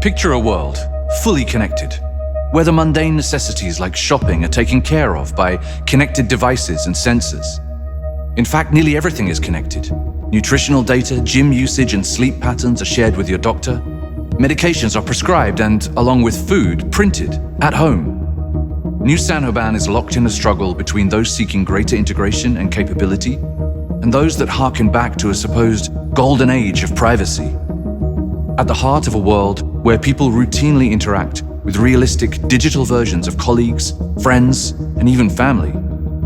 Picture a world fully connected, where the mundane necessities like shopping are taken care of by connected devices and sensors. In fact, nearly everything is connected. Nutritional data, gym usage, and sleep patterns are shared with your doctor. Medications are prescribed and, along with food, printed at home. New San Joban is locked in a struggle between those seeking greater integration and capability and those that harken back to a supposed golden age of privacy. At the heart of a world where people routinely interact with realistic digital versions of colleagues, friends, and even family,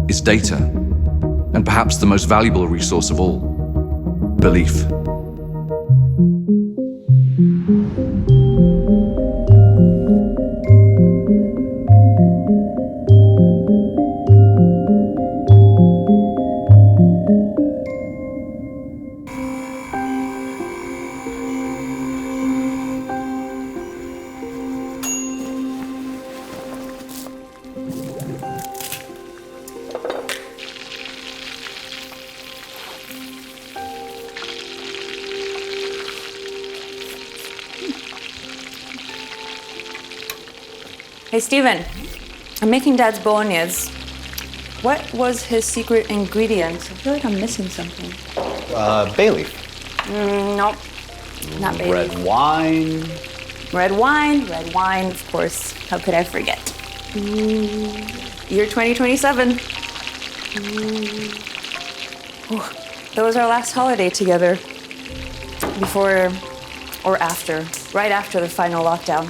is data, and perhaps the most valuable resource of all, belief. Hey, Steven, I'm making Dad's bolognese. What was his secret ingredient? I feel like I'm missing something. Bay leaf. Nope, not bay leaf. Red wine. Red wine, of course. How could I forget? Year 2027. That was our last holiday together. Before or after, right after the final lockdown.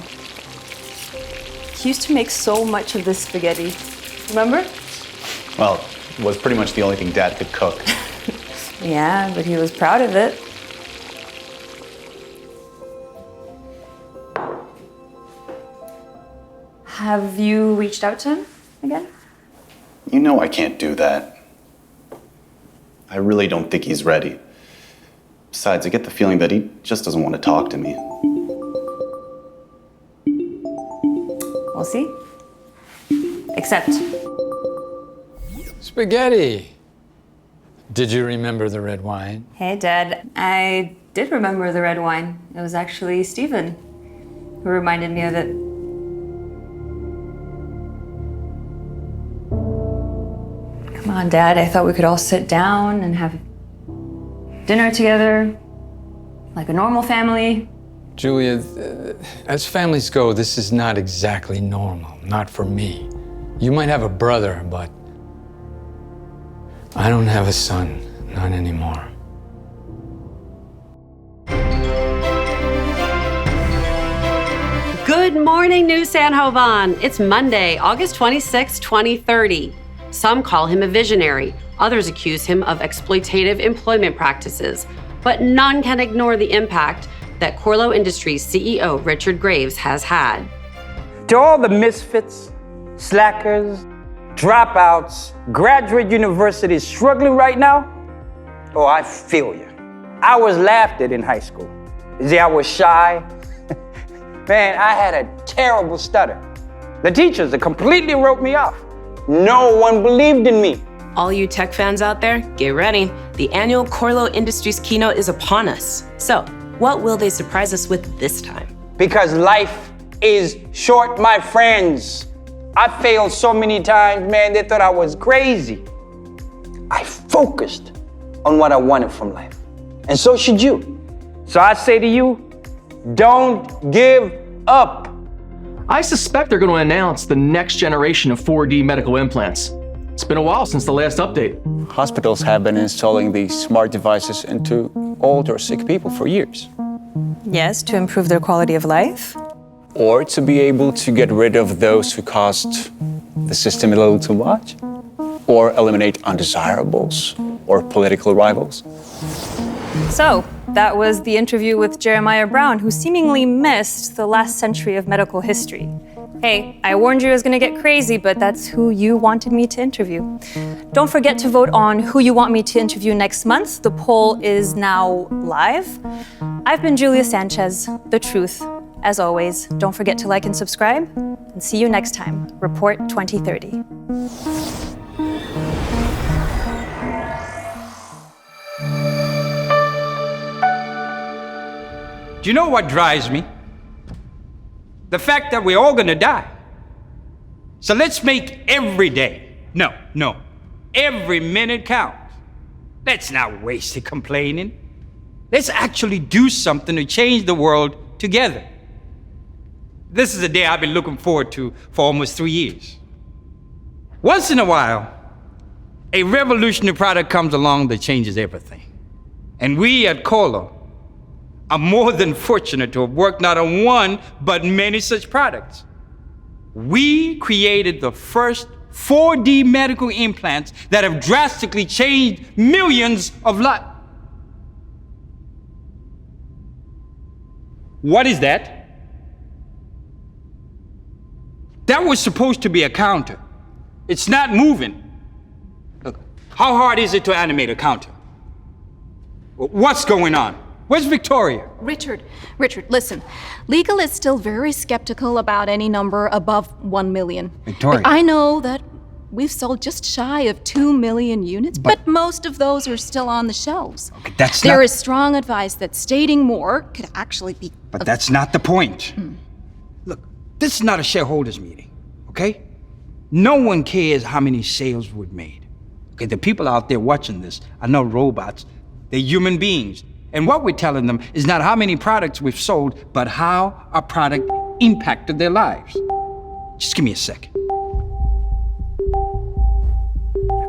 He used to make so much of this spaghetti. Remember? Well, it was pretty much the only thing Dad could cook. Yeah, but he was proud of it. Have you reached out to him again? You know I can't do that. I really don't think he's ready. Besides, I get the feeling that he just doesn't want to talk to me. We'll see. Except. Spaghetti. Did you remember the red wine? Hey, Dad. I did remember the red wine. It was actually Steven who reminded me of it. Come on, Dad. I thought we could all sit down and have dinner together, like a normal family. Julia, as families go, this is not exactly normal. Not for me. You might have a brother, but I don't have a son. Not anymore. Good morning, New San Joban. It's Monday, August 26, 2030. Some call him a visionary. Others accuse him of exploitative employment practices. But none can ignore the impact that Corlo Industries CEO Richard Graves has had. To all the misfits, slackers, dropouts, graduate universities struggling right now, oh, I feel you. I was laughed at in high school. See, I was shy. Man, I had a terrible stutter. The teachers completely wrote me off. No one believed in me. All you tech fans out there, get ready. The annual Corlo Industries keynote is upon us. So, what will they surprise us with this time? Because life is short, my friends. I failed so many times, man, they thought I was crazy. I focused on what I wanted from life. And so should you. So I say to you, don't give up. I suspect they're going to announce the next generation of 4D medical implants. It's been a while since the last update. Hospitals have been installing these smart devices into old or sick people for years. Yes, to improve their quality of life. Or to be able to get rid of those who cost the system a little too much. Or eliminate undesirables or political rivals. So, that was the interview with Jeremiah Brown, who seemingly missed the last century of medical history. Hey, I warned you it was gonna get crazy, but that's who you wanted me to interview. Don't forget to vote on who you want me to interview next month. The poll is now live. I've been Julia Sanchez, The Truth. As always, don't forget to like and subscribe, and see you next time. Report 2030. Do you know what drives me? The fact that we're all gonna die. So let's make every day, no, every minute count. Let's not waste it complaining. Let's actually do something to change the world together. This is a day I've been looking forward to for almost 3 years. Once in a while, a revolutionary product comes along that changes everything. And we at Colo are more than fortunate to have worked not on one, but many such products. We created the first 4D medical implants that have drastically changed millions of lives. What is that? That was supposed to be a counter. It's not moving. Look, how hard is it to animate a counter? What's going on? Where's Victoria? Richard, listen. Legal is still very skeptical about any number above 1 million. Victoria. I know that we've sold just shy of 2 million units, but most of those are still on the shelves. Okay, that's There not... is strong advice that stating more could actually be... But that's not the point. Look, this is not a shareholders meeting, okay? No one cares how many sales we've made. Okay, the people out there watching this are no robots. They're human beings. And what we're telling them is not how many products we've sold, but how our product impacted their lives. Just give me a second.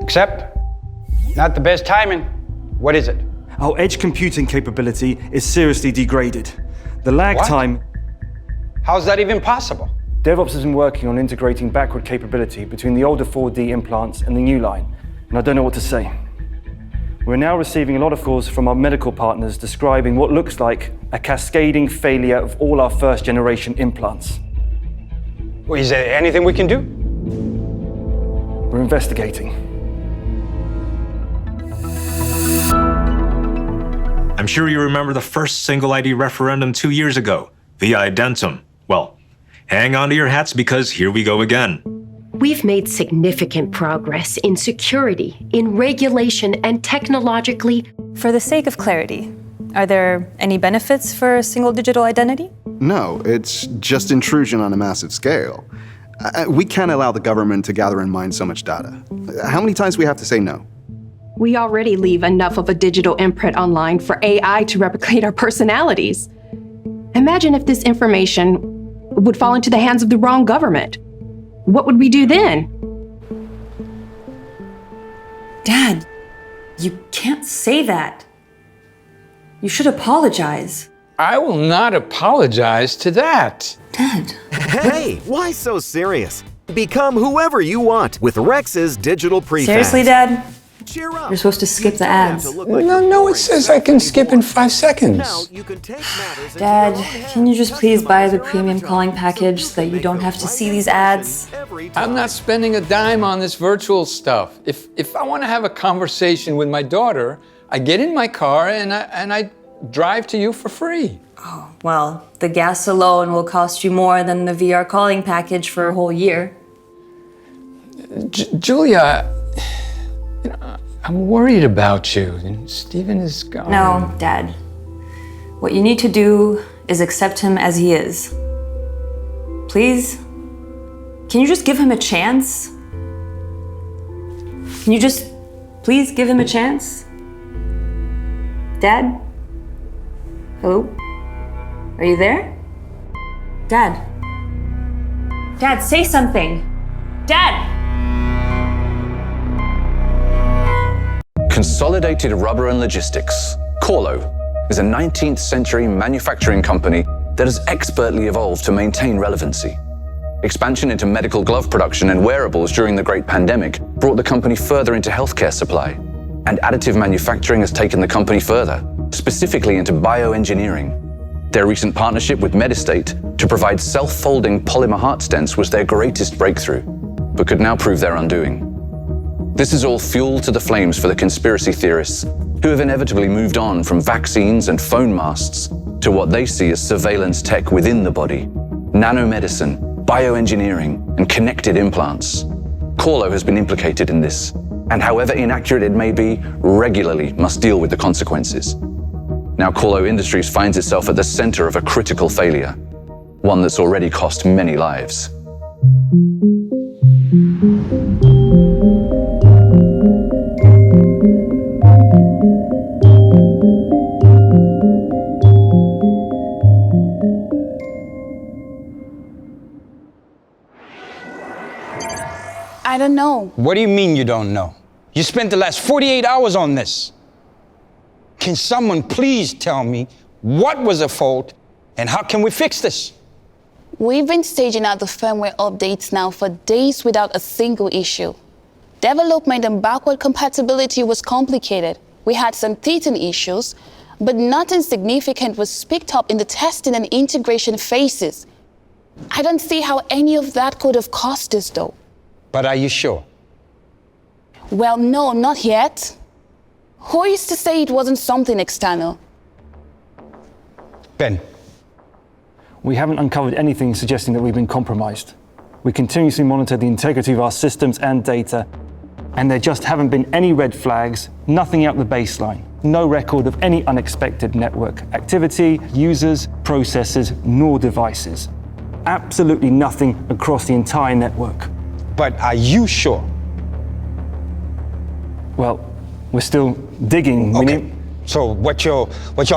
Accept? Not the best timing. What is it? Our edge computing capability is seriously degraded. The lag What? time... How's that even possible? DevOps has been working on integrating backward capability between the older 4D implants and the new line, and I don't know what to say. We're now receiving a lot of calls from our medical partners describing what looks like a cascading failure of all our first-generation implants. Well, is there anything we can do? We're investigating. I'm sure you remember the first single ID referendum 2 years ago, via Identium. Well, hang on to your hats because here we go again. We've made significant progress in security, in regulation, and technologically. For the sake of clarity, are there any benefits for a single digital identity? No, it's just intrusion on a massive scale. We can't allow the government to gather and mine so much data. How many times do we have to say no? We already leave enough of a digital imprint online for AI to replicate our personalities. Imagine if this information would fall into the hands of the wrong government. What would we do then? Dad, you can't say that. You should apologize. I will not apologize to that. Dad. Hey, why so serious? Become whoever you want with Rex's digital prefabs. Seriously, Dad? Cheer up. You're supposed to skip the ads. No, it says I can skip in 5 seconds. Dad, can you just please buy the premium calling package so that you don't have to see these ads? I'm not spending a dime on this virtual stuff. If I want to have a conversation with my daughter, I get in my car and I drive to you for free. Oh, well, the gas alone will cost you more than the VR calling package for a whole year. Julia, you know, I'm worried about you. Stephen is gone. No, Dad. What you need to do is accept him as he is. Please? Can you just give him a chance? Can you just please give him a chance? Dad? Hello? Are you there? Dad? Dad, say something! Dad! Consolidated Rubber and Logistics, Corlo, is a 19th century manufacturing company that has expertly evolved to maintain relevancy. Expansion into medical glove production and wearables during the Great Pandemic brought the company further into healthcare supply, and additive manufacturing has taken the company further, specifically into bioengineering. Their recent partnership with Medistate to provide self-folding polymer heart stents was their greatest breakthrough, but could now prove their undoing. This is all fuel to the flames for the conspiracy theorists who have inevitably moved on from vaccines and phone masts to what they see as surveillance tech within the body, nanomedicine, bioengineering, and connected implants. Corlo has been implicated in this, and however inaccurate it may be, regularly must deal with the consequences. Now Corlo Industries finds itself at the center of a critical failure. one that's already cost many lives. I don't know. What do you mean you don't know? You spent the last 48 hours on this. Can someone please tell me what was at fault and how can we fix this? We've been staging out the firmware updates now for days without a single issue. Development and backward compatibility was complicated. We had some teething issues, but nothing significant was picked up in the testing and integration phases. I don't see how any of that could have cost us, though. But are you sure? Well, no, not yet. Who is to say it wasn't something external? Ben. We haven't uncovered anything suggesting that we've been compromised. We continuously monitor the integrity of our systems and data, and there just haven't been any red flags, nothing out the baseline, no record of any unexpected network activity, users, processes, nor devices. Absolutely nothing across the entire network. But are you sure? Well, we're still digging. Okay. So what y'all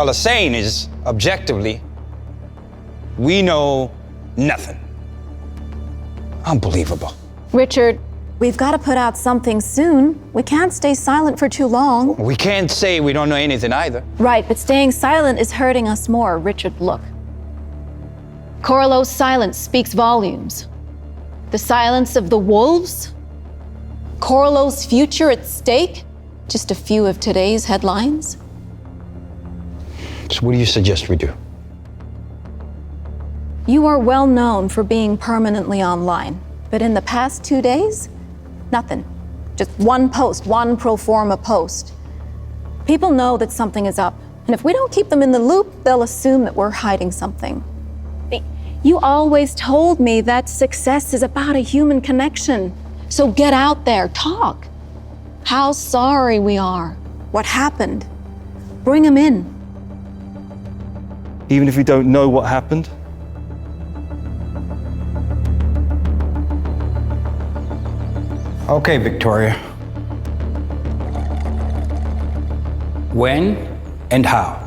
are saying is, objectively, we know nothing. Unbelievable. Richard, we've got to put out something soon. We can't stay silent for too long. We can't say we don't know anything either. Right, but staying silent is hurting us more. Richard, look. Corlo's silence speaks volumes. The silence of the wolves? Corlo's future at stake? Just a few of today's headlines. So what do you suggest we do? You are well known for being permanently online, but in the past 2 days, nothing. Just one post, one pro forma post. People know that something is up, and if we don't keep them in the loop, they'll assume that we're hiding something. You always told me that success is about a human connection. So get out there, talk. How sorry we are. What happened? Bring them in. Even if we don't know what happened? Okay, Victoria. When and how?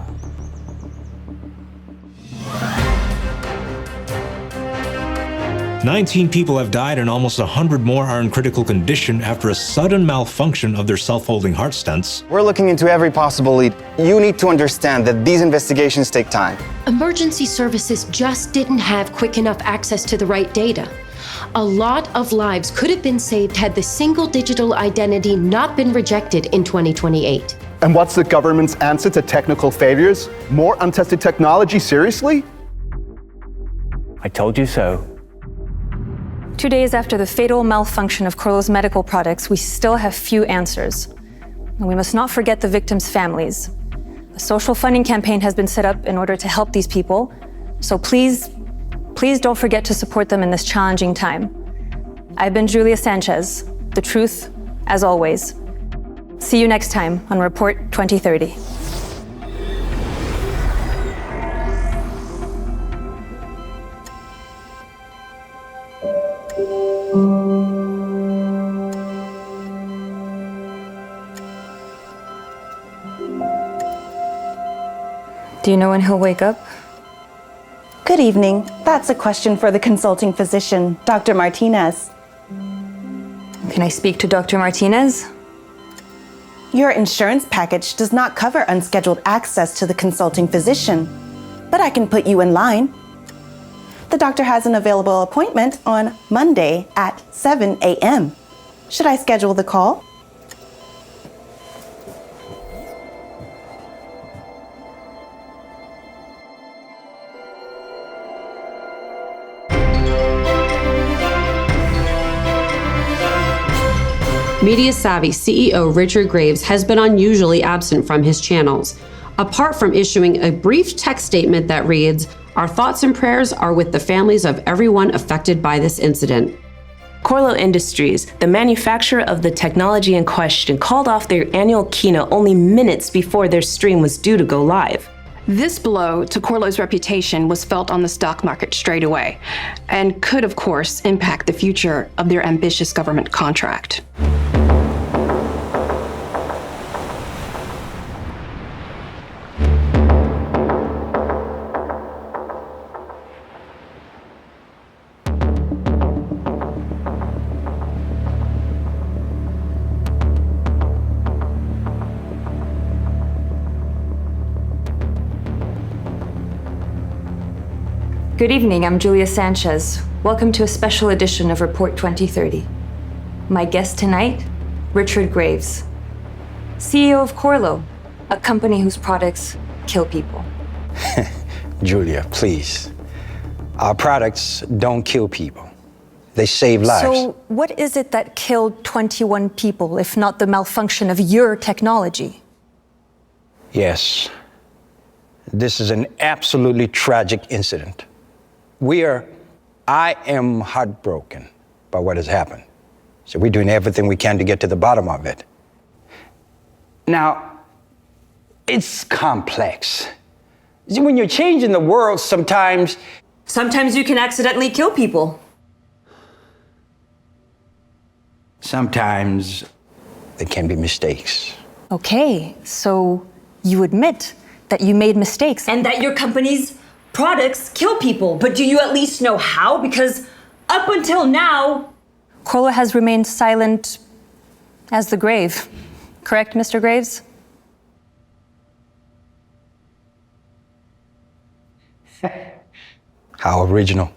"19 people have died and almost 100 more are in critical condition after a sudden malfunction of their self-holding heart stents." We're looking into every possible lead. You need to understand that these investigations take time. Emergency services just didn't have quick enough access to the right data. A lot of lives could have been saved had the single digital identity not been rejected in 2028. And what's the government's answer to technical failures? More untested technology, seriously? I told you so. 2 days after the fatal malfunction of Corlo's medical products, we still have few answers. And we must not forget the victims' families. A social funding campaign has been set up in order to help these people. So please don't forget to support them in this challenging time. I've been Julia Sanchez, the truth, as always. See you next time on Report 2030. Do you know when he'll wake up? Good evening. That's a question for the consulting physician, Dr. Martinez. Can I speak to Dr. Martinez? Your insurance package does not cover unscheduled access to the consulting physician, but I can put you in line. The doctor has an available appointment on Monday at 7 a.m. Should I schedule the call? Media Savvy CEO Richard Graves has been unusually absent from his channels, apart from issuing a brief text statement that reads, "Our thoughts and prayers are with the families of everyone affected by this incident." Corlo Industries, the manufacturer of the technology in question, called off their annual keynote only minutes before their stream was due to go live. This blow to Corlo's reputation was felt on the stock market straight away, and could, of course, impact the future of their ambitious government contract. Good evening, I'm Julia Sanchez. Welcome to a special edition of Report 2030. My guest tonight, Richard Graves, CEO of Corlo, a company whose products kill people. Julia, please. Our products don't kill people. They save lives. So what is it that killed 21 people, if not the malfunction of your technology? Yes. This is an absolutely tragic incident. I am heartbroken by what has happened. So we're doing everything we can to get to the bottom of it. Now, it's complex. See, when you're changing the world, sometimes you can accidentally kill people. Sometimes there can be mistakes. Okay, so you admit that you made mistakes and that your company's products kill people, but do you at least know how? Because up until now, Corlo has remained silent as the grave. Correct, Mr. Graves? How original.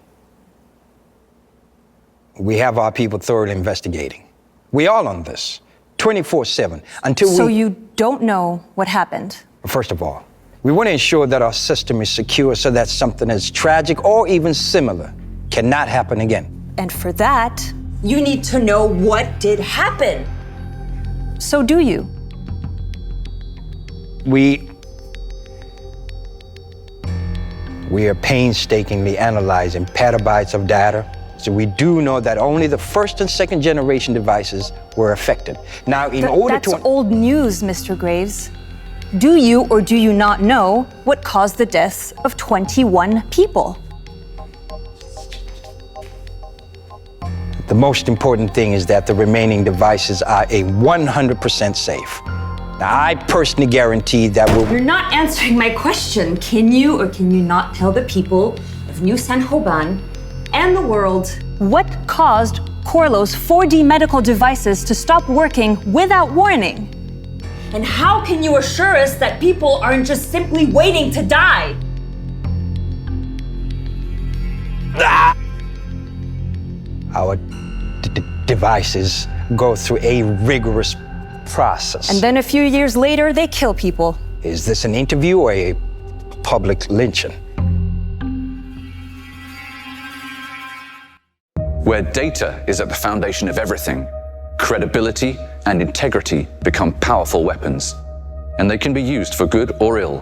We have our people thoroughly investigating. We all on this, 24/7, until So you don't know what happened? First of all, we want to ensure that our system is secure so that something as tragic or even similar cannot happen again. And for that, you need to know what did happen. So do you? We are painstakingly analyzing petabytes of data, so we do know that only the first and second generation devices were affected. Now, That's old news, Mr. Graves. Do you or do you not know what caused the deaths of 21 people? The most important thing is that the remaining devices are 100% safe. Now, I personally guarantee that You're not answering my question. Can you or can you not tell the people of New San Joban and the world what caused Corlo's 4D medical devices to stop working without warning? And how can you assure us that people aren't just simply waiting to die? our devices go through a rigorous process. And then a few years later, they kill people. Is this an interview or a public lynching? Where data is at the foundation of everything, credibility and integrity become powerful weapons, and they can be used for good or ill.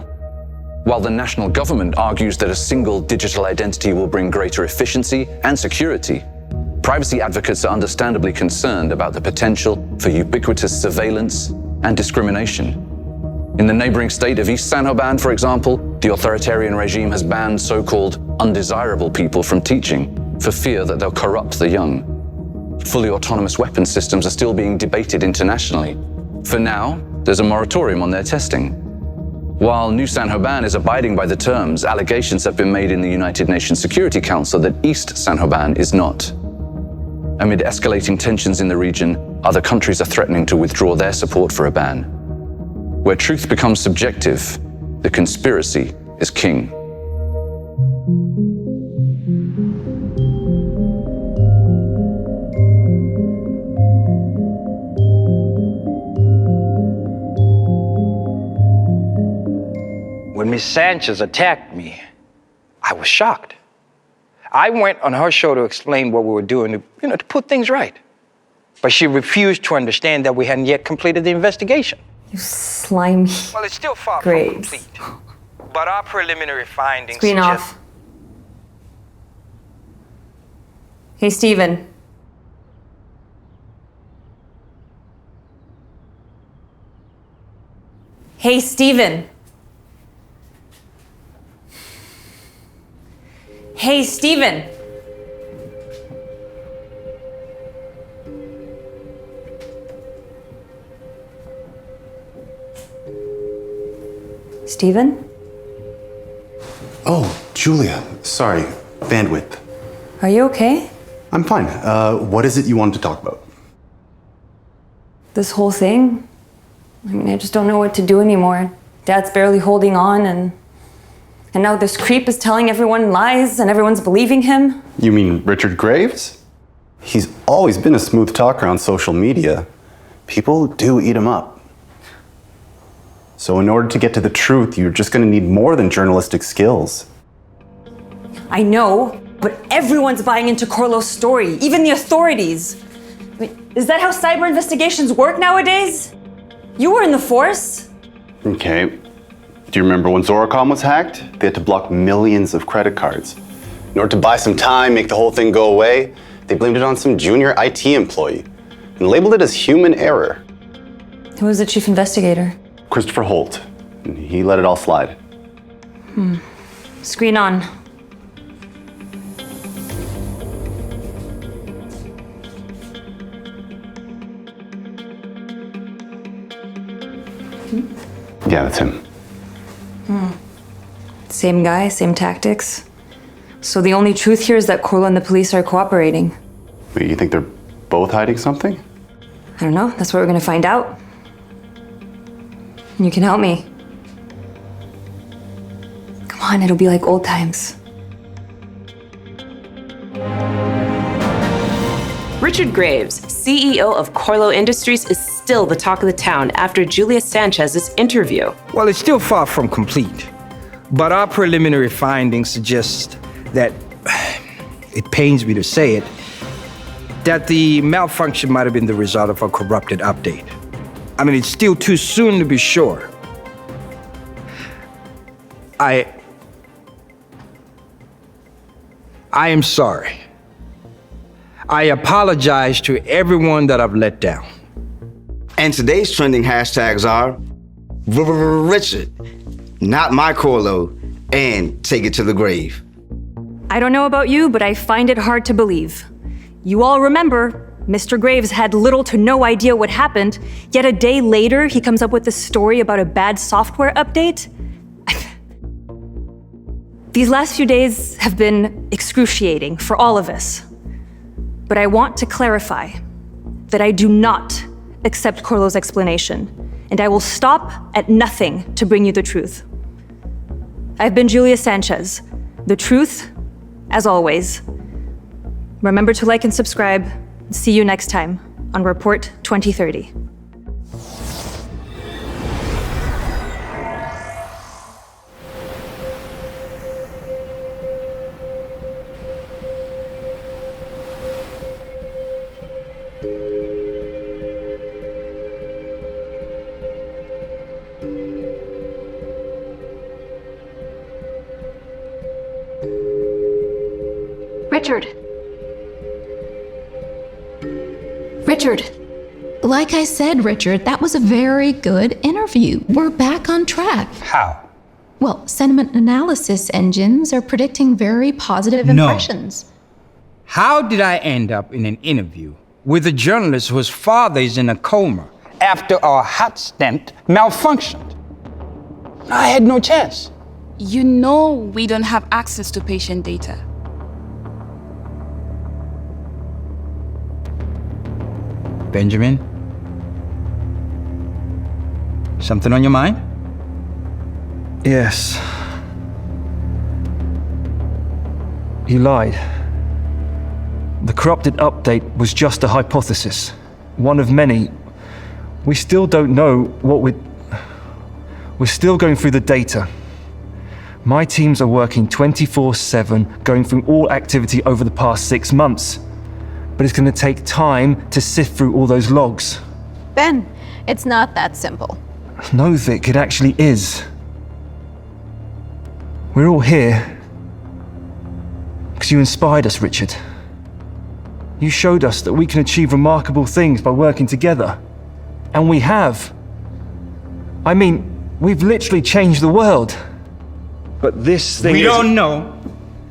While the national government argues that a single digital identity will bring greater efficiency and security, privacy advocates are understandably concerned about the potential for ubiquitous surveillance and discrimination. In the neighboring state of East San Joban, for example, the authoritarian regime has banned so-called undesirable people from teaching for fear that they'll corrupt the young. Fully autonomous weapons systems are still being debated internationally. For now, there's a moratorium on their testing. While New San Joban is abiding by the terms, allegations have been made in the United Nations Security Council that East San Joban is not. Amid escalating tensions in the region, other countries are threatening to withdraw their support for a ban. Where truth becomes subjective, the conspiracy is king. When Miss Sanchez attacked me, I was shocked. I went on her show to explain what we were doing, to put things right. But she refused to understand that we hadn't yet completed the investigation. You slimy. Well, it's still far Graves. from complete. But our preliminary findings Screen suggest... off. Hey, Steven. Hey, Steven. Hey, Steven! Steven? Oh, Julia. Sorry. Bandwidth. Are you okay? I'm fine. What is it you wanted to talk about? This whole thing? I mean, I just don't know what to do anymore. Dad's barely holding on, and now this creep is telling everyone lies, and everyone's believing him. You mean Richard Graves? He's always been a smooth talker on social media. People do eat him up. So in order to get to the truth, you're just gonna need more than journalistic skills. I know, but everyone's buying into Corlo's story, even the authorities. I mean, is that how cyber investigations work nowadays? You were in the force. Okay. Do you remember when Zoracom was hacked? They had to block millions of credit cards. In order to buy some time, make the whole thing go away, they blamed it on some junior IT employee and labeled it as human error. Who was the chief investigator? Christopher Holt. And he let it all slide. Screen on. Yeah, that's him. Same guy, same tactics. So the only truth here is that Corlo and the police are cooperating. Wait, you think they're both hiding something? I don't know, that's what we're gonna find out. You can help me. Come on, it'll be like old times. Richard Graves, CEO of Corlo Industries, is still the talk of the town after Julia Sanchez's interview. Well, it's still far from complete, but our preliminary findings suggest that, it pains me to say it, that the malfunction might have been the result of a corrupted update. I mean, it's still too soon to be sure. I am sorry. I apologize to everyone that I've let down. And today's trending hashtags are Richard, not my Corlo, and take it to the grave. I don't know about you, but I find it hard to believe. You all remember, Mr. Graves had little to no idea what happened, yet a day later he comes up with this story about a bad software update? These last few days have been excruciating for all of us. But I want to clarify that I do not accept Corlo's explanation, and I will stop at nothing to bring you the truth. I've been Julia Sanchez. The truth, as always. Remember to like and subscribe. See you next time on Report 2030. Richard. Richard. Like I said, Richard, that was a very good interview. We're back on track. How? Well, sentiment analysis engines are predicting very positive No. impressions. How did I end up in an interview with a journalist whose father is in a coma after our hot stent malfunctioned? I had no chance. You know we don't have access to patient data. Benjamin? Something on your mind? Yes. You lied. The corrupted update was just a hypothesis. One of many. We still don't know what we're still going through the data. My teams are working 24/7, going through all activity over the past 6 months. But it's going to take time to sift through all those logs. Ben, it's not that simple. No, Vic, it actually is. We're all here because you inspired us, Richard. You showed us that we can achieve remarkable things by working together. And we have. I mean, we've literally changed the world. But this thing We don't know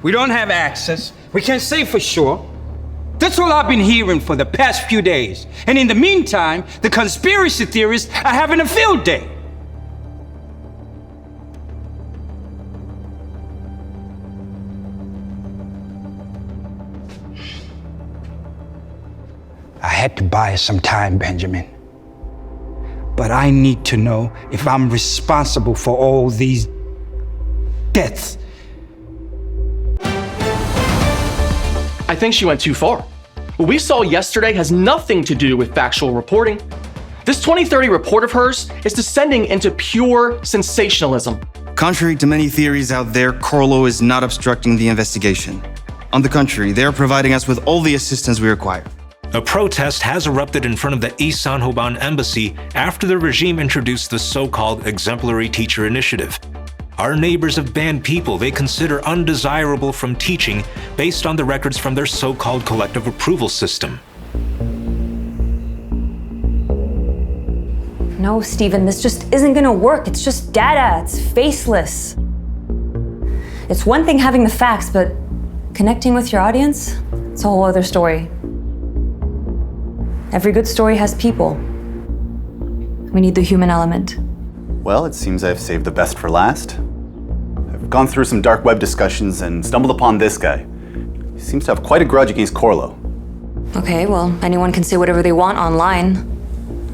We don't have access. We can't say for sure. That's all I've been hearing for the past few days. And in the meantime, the conspiracy theorists are having a field day. I had to buy some time, Benjamin. But I need to know if I'm responsible for all these deaths. I think she went too far. What we saw yesterday has nothing to do with factual reporting. This 2030 report of hers is descending into pure sensationalism. Contrary to many theories out there, Corlo is not obstructing the investigation. On the contrary, they are providing us with all the assistance we require. A protest has erupted in front of the East San Joban embassy after the regime introduced the so-called exemplary teacher initiative. Our neighbors have banned people they consider undesirable from teaching based on the records from their so-called collective approval system. No, Stephen, this just isn't gonna work. It's just data, it's faceless. It's one thing having the facts, but connecting with your audience, it's a whole other story. Every good story has people. We need the human element. Well, it seems I've saved the best for last. I've gone through some dark web discussions and stumbled upon this guy. He seems to have quite a grudge against Corlo. Okay, well, anyone can say whatever they want online.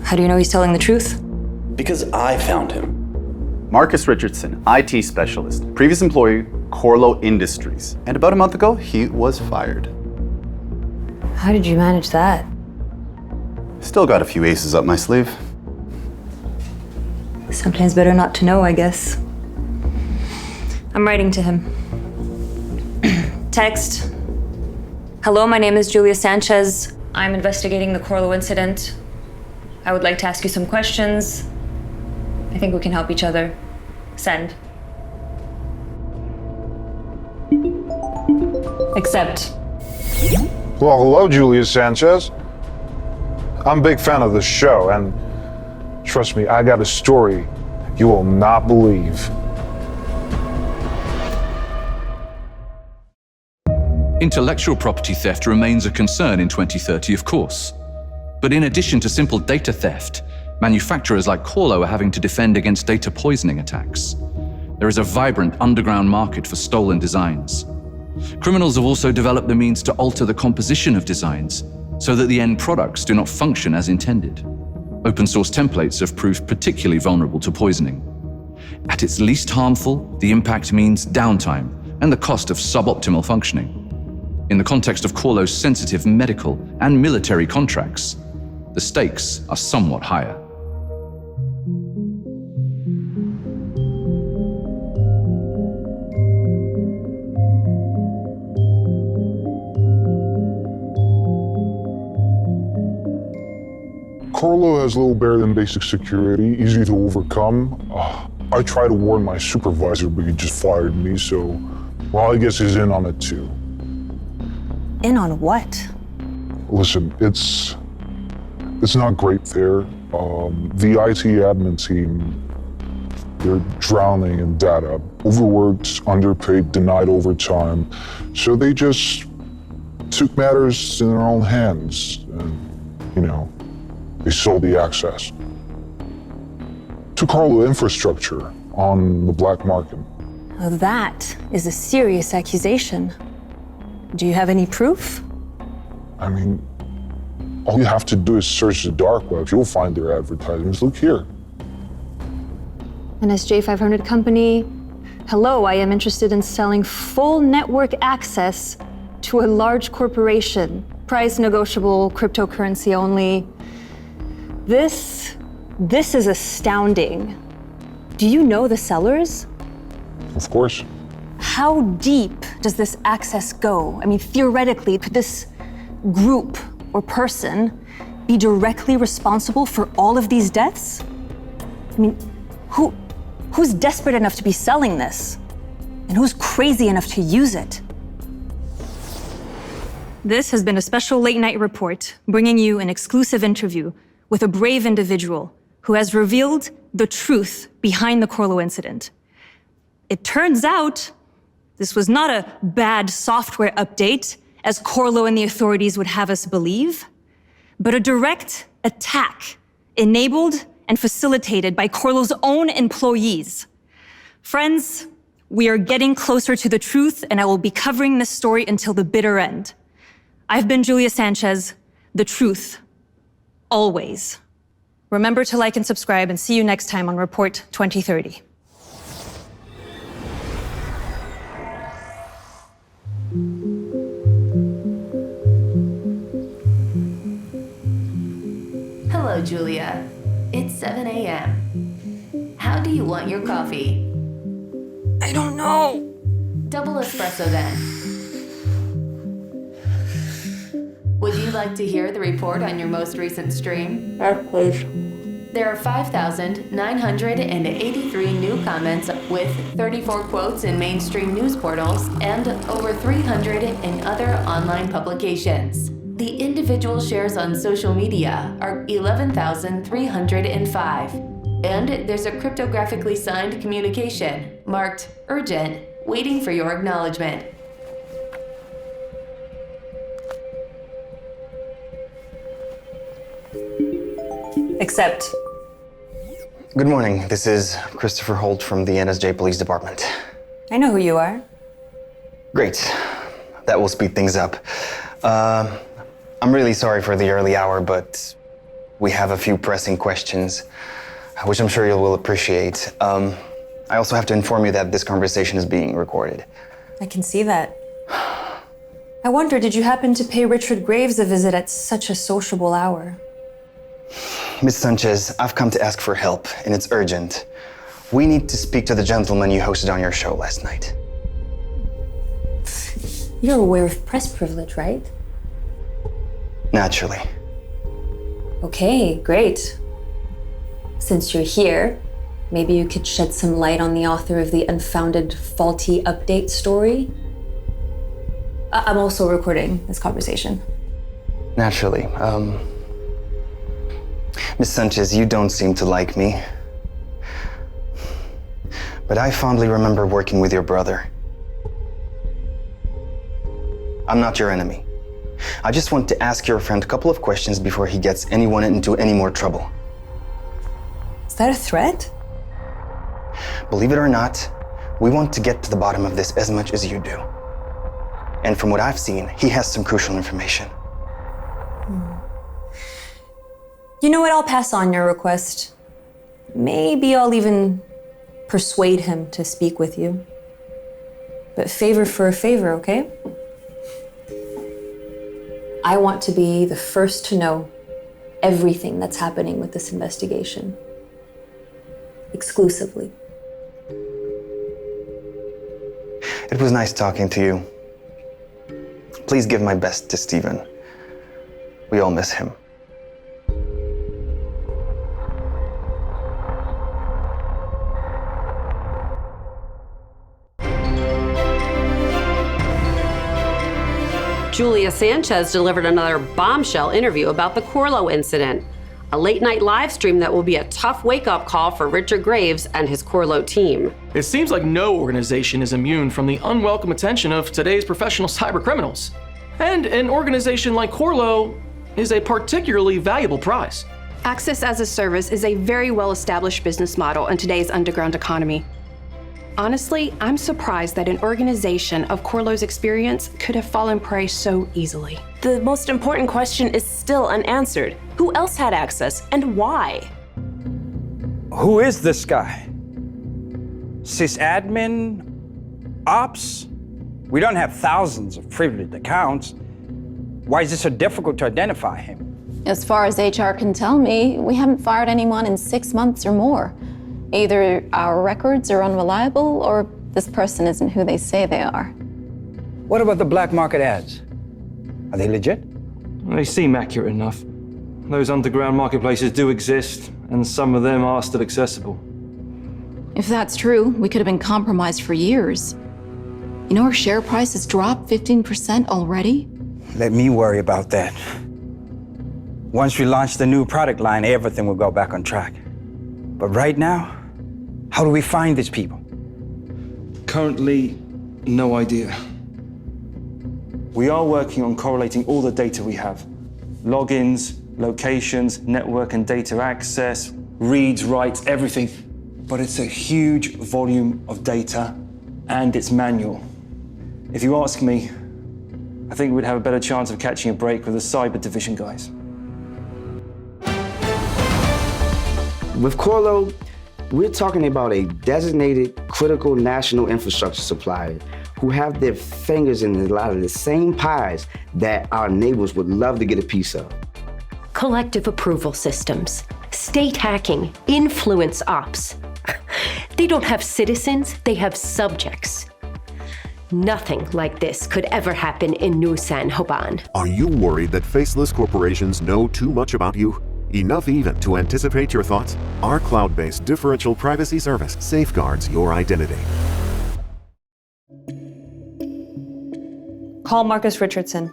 How do you know he's telling the truth? Because I found him. Marcus Richardson, IT specialist, previous employee, Corlo Industries. And about a month ago, he was fired. How did you manage that? Still got a few aces up my sleeve. Sometimes better not to know, I guess. I'm writing to him. Text. Hello, my name is Julia Sanchez. I'm investigating the Corlo incident. I would like to ask you some questions. I think we can help each other. Send. Accept. Well, hello, Julia Sanchez. I'm a big fan of the show, and trust me, I got a story you will not believe. Intellectual property theft remains a concern in 2030, of course. But in addition to simple data theft, manufacturers like Corlo are having to defend against data poisoning attacks. There is a vibrant underground market for stolen designs. Criminals have also developed the means to alter the composition of designs so that the end products do not function as intended. Open source templates have proved particularly vulnerable to poisoning. At its least harmful, the impact means downtime and the cost of suboptimal functioning. In the context of Corlo's sensitive medical and military contracts, the stakes are somewhat higher. Corlo has little better than basic security, easy to overcome. I tried to warn my supervisor, but he just fired me, so, well, I guess he's in on it too. In on what? Listen, it's not great there. The IT admin team, they're drowning in data. Overworked, underpaid, denied overtime. So they just took matters in their own hands and, they sold the access to Corlo infrastructure on the black market. Now that is a serious accusation. Do you have any proof? I mean, all you have to do is search the dark web. You'll find their advertisements. Look here. An SJ500 company. Hello, I am interested in selling full network access to a large corporation. Price negotiable, cryptocurrency only. This is astounding. Do you know the sellers? Of course. How deep does this access go? I mean, theoretically, could this group or person be directly responsible for all of these deaths? I mean, who's desperate enough to be selling this? And who's crazy enough to use it? This has been a special late-night report, bringing you an exclusive interview with a brave individual who has revealed the truth behind the Corlo incident. It turns out This was not a bad software update, as Corlo and the authorities would have us believe, but a direct attack enabled and facilitated by Corlo's own employees. Friends, we are getting closer to the truth, and I will be covering this story until the bitter end. I've been Julia Sanchez, the truth, always. Remember to like and subscribe, and see you next time on Report 2030. Hello, Julia. It's 7 a.m. How do you want your coffee? I don't know. Double espresso then. Would you like to hear the report on your most recent stream? Yes, please. There are 5,983 new comments with 34 quotes in mainstream news portals and over 300 in other online publications. The individual shares on social media are 11,305. And there's a cryptographically signed communication marked urgent, waiting for your acknowledgement. Accept. Good morning. This is Christopher Holt from the NSJ Police Department. I know who you are. Great. That will speed things up. I'm really sorry for the early hour, but we have a few pressing questions, which I'm sure you will appreciate. I also have to inform you that this conversation is being recorded. I can see that. I wonder, did you happen to pay Richard Graves a visit at such a sociable hour? Miss Sanchez, I've come to ask for help, and it's urgent. We need to speak to the gentleman you hosted on your show last night. You're aware of press privilege, right? Naturally. Okay, great. Since you're here, maybe you could shed some light on the author of the unfounded faulty update story? I'm also recording this conversation. Naturally. Miss Sanchez, you don't seem to like me. But I fondly remember working with your brother. I'm not your enemy. I just want to ask your friend a couple of questions before he gets anyone into any more trouble. Is that a threat? Believe it or not, we want to get to the bottom of this as much as you do. And from what I've seen, he has some crucial information. You know what? I'll pass on your request. Maybe I'll even persuade him to speak with you. But favor for a favor, okay? I want to be the first to know everything that's happening with this investigation. Exclusively. It was nice talking to you. Please give my best to Stephen. We all miss him. Julia Sanchez delivered another bombshell interview about the Corlo incident, a late-night live stream that will be a tough wake-up call for Richard Graves and his Corlo team. It seems like no organization is immune from the unwelcome attention of today's professional cybercriminals. And an organization like Corlo is a particularly valuable prize. Access as a service is a very well-established business model in today's underground economy. Honestly, I'm surprised that an organization of Corlo's experience could have fallen prey so easily. The most important question is still unanswered. Who else had access and why? Who is this guy? Sysadmin? Ops? We don't have thousands of privileged accounts. Why is it so difficult to identify him? As far as HR can tell me, we haven't fired anyone in 6 months or more. Either our records are unreliable or this person isn't who they say they are. What about the black market ads? Are they legit? They seem accurate enough. Those underground marketplaces do exist, and some of them are still accessible. If that's true, we could have been compromised for years. You know, our share price has dropped 15% already. Let me worry about that. Once we launch the new product line, everything will go back on track. But right now, how do we find these people? Currently, No idea. We are working on correlating all the data we have. Logins, locations, network and data access, reads, writes, everything. But it's a huge volume of data and it's manual. If you ask me, I think we'd have a better chance of catching a break with the cyber division guys. With Corlo, we're talking about a designated critical national infrastructure supplier who have their fingers in a lot of the same pies that our neighbors would love to get a piece of. Collective approval systems, state hacking, influence ops. They don't have citizens, they have subjects. Nothing like this could ever happen in New San Joban. Are you worried that faceless corporations know too much about you? Enough even to anticipate your thoughts? Our cloud-based differential privacy service safeguards your identity. Call Marcus Richardson.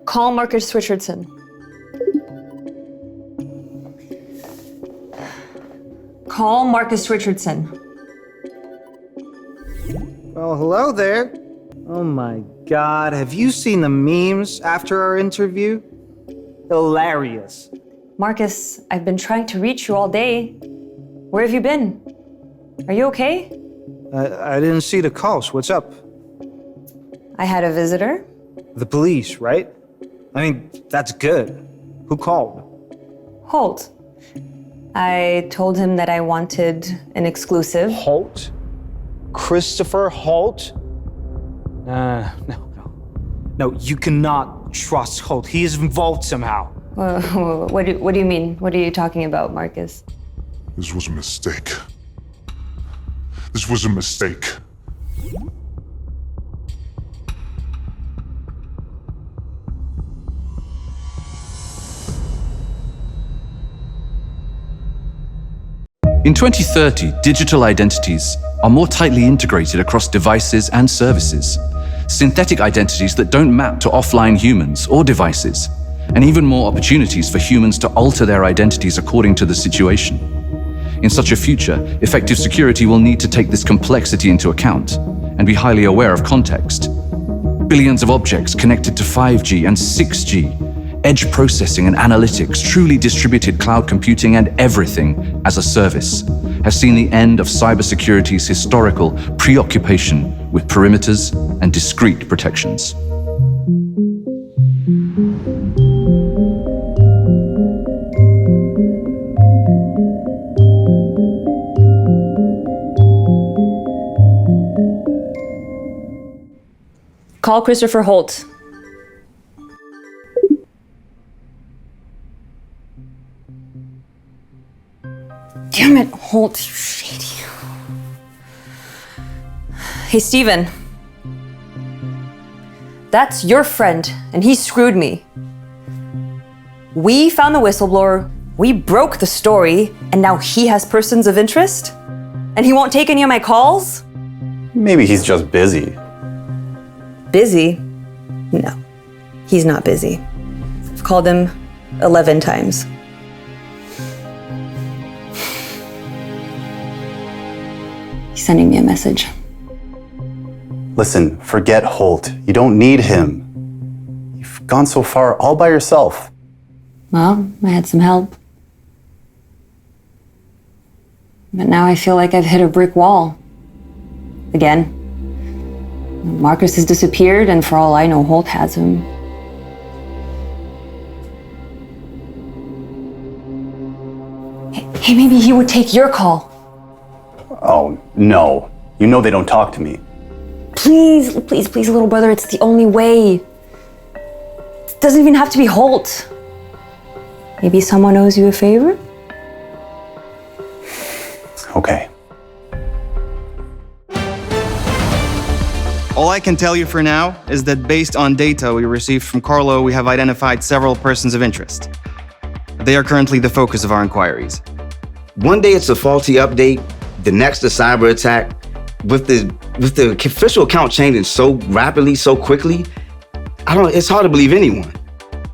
Call Marcus Richardson. Call Marcus Richardson. Well, hello there. Oh my God, have you seen the memes after our interview? Hilarious. Marcus, I've been trying to reach you all day. Where have you been? Are you okay? I didn't see the calls. What's up? I had a visitor. The police, right? I mean, that's good. Who called? Holt. I told him that I wanted an exclusive. Holt? Christopher Holt? No, you cannot trust Holt. He is involved somehow. What do you mean? What are you talking about, Marcus? This was a mistake. This was a mistake. In 2030, digital identities are more tightly integrated across devices and services. Synthetic identities that don't map to offline humans or devices, and even more opportunities for humans to alter their identities according to the situation. In such a future, effective security will need to take this complexity into account and be highly aware of context. Billions of objects connected to 5G and 6G, edge processing and analytics, truly distributed cloud computing and everything as a service has seen the end of cybersecurity's historical preoccupation with perimeters and discrete protections. Call Christopher Holt. Damn it, Holt, you shady. Hey, Steven. That's your friend, and he screwed me. We found the whistleblower, we broke the story, and now he has persons of interest? And he won't take any of my calls? Maybe he's just busy. Busy? No, he's not busy. I've called him 11 times. He's sending me a message. Listen, forget Holt. You don't need him. You've gone so far all by yourself. Well, I had some help. But now I feel like I've hit a brick wall. Again. Marcus has disappeared, and for all I know, Holt has him. Hey, maybe he would take your call. Oh, no. You know they don't talk to me. Please, please, please, little brother, it's the only way. It doesn't even have to be Holt. Maybe someone owes you a favor? Okay. All I can tell you for now is that based on data we received from Carlo, we have identified several persons of interest. They are currently the focus of our inquiries. One day it's a faulty update, the next a cyber attack. With the official account changing so rapidly, so quickly, it's hard to believe anyone.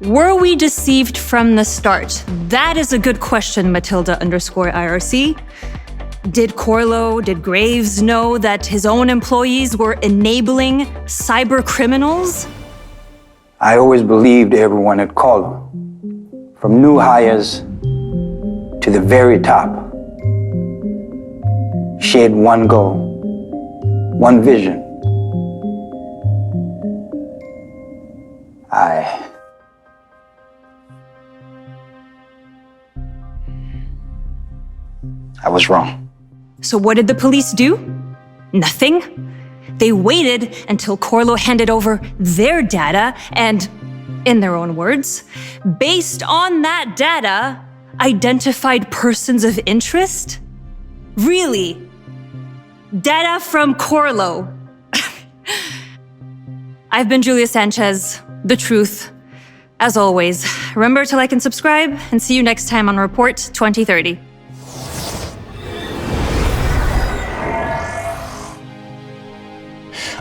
Were we deceived from the start? That is a good question, Matilda_IRC. Did Corlo, did Graves know that his own employees were enabling cyber criminals? I always believed everyone at Corlo, from new hires to the very top, shared one goal, one vision. I was wrong. So what did the police do? Nothing. They waited until Corlo handed over their data and, in their own words, based on that data, identified persons of interest? Really? Data from Corlo. I've been Julia Sanchez, The Truth. As always, remember to like and subscribe, and see you next time on Report 2030.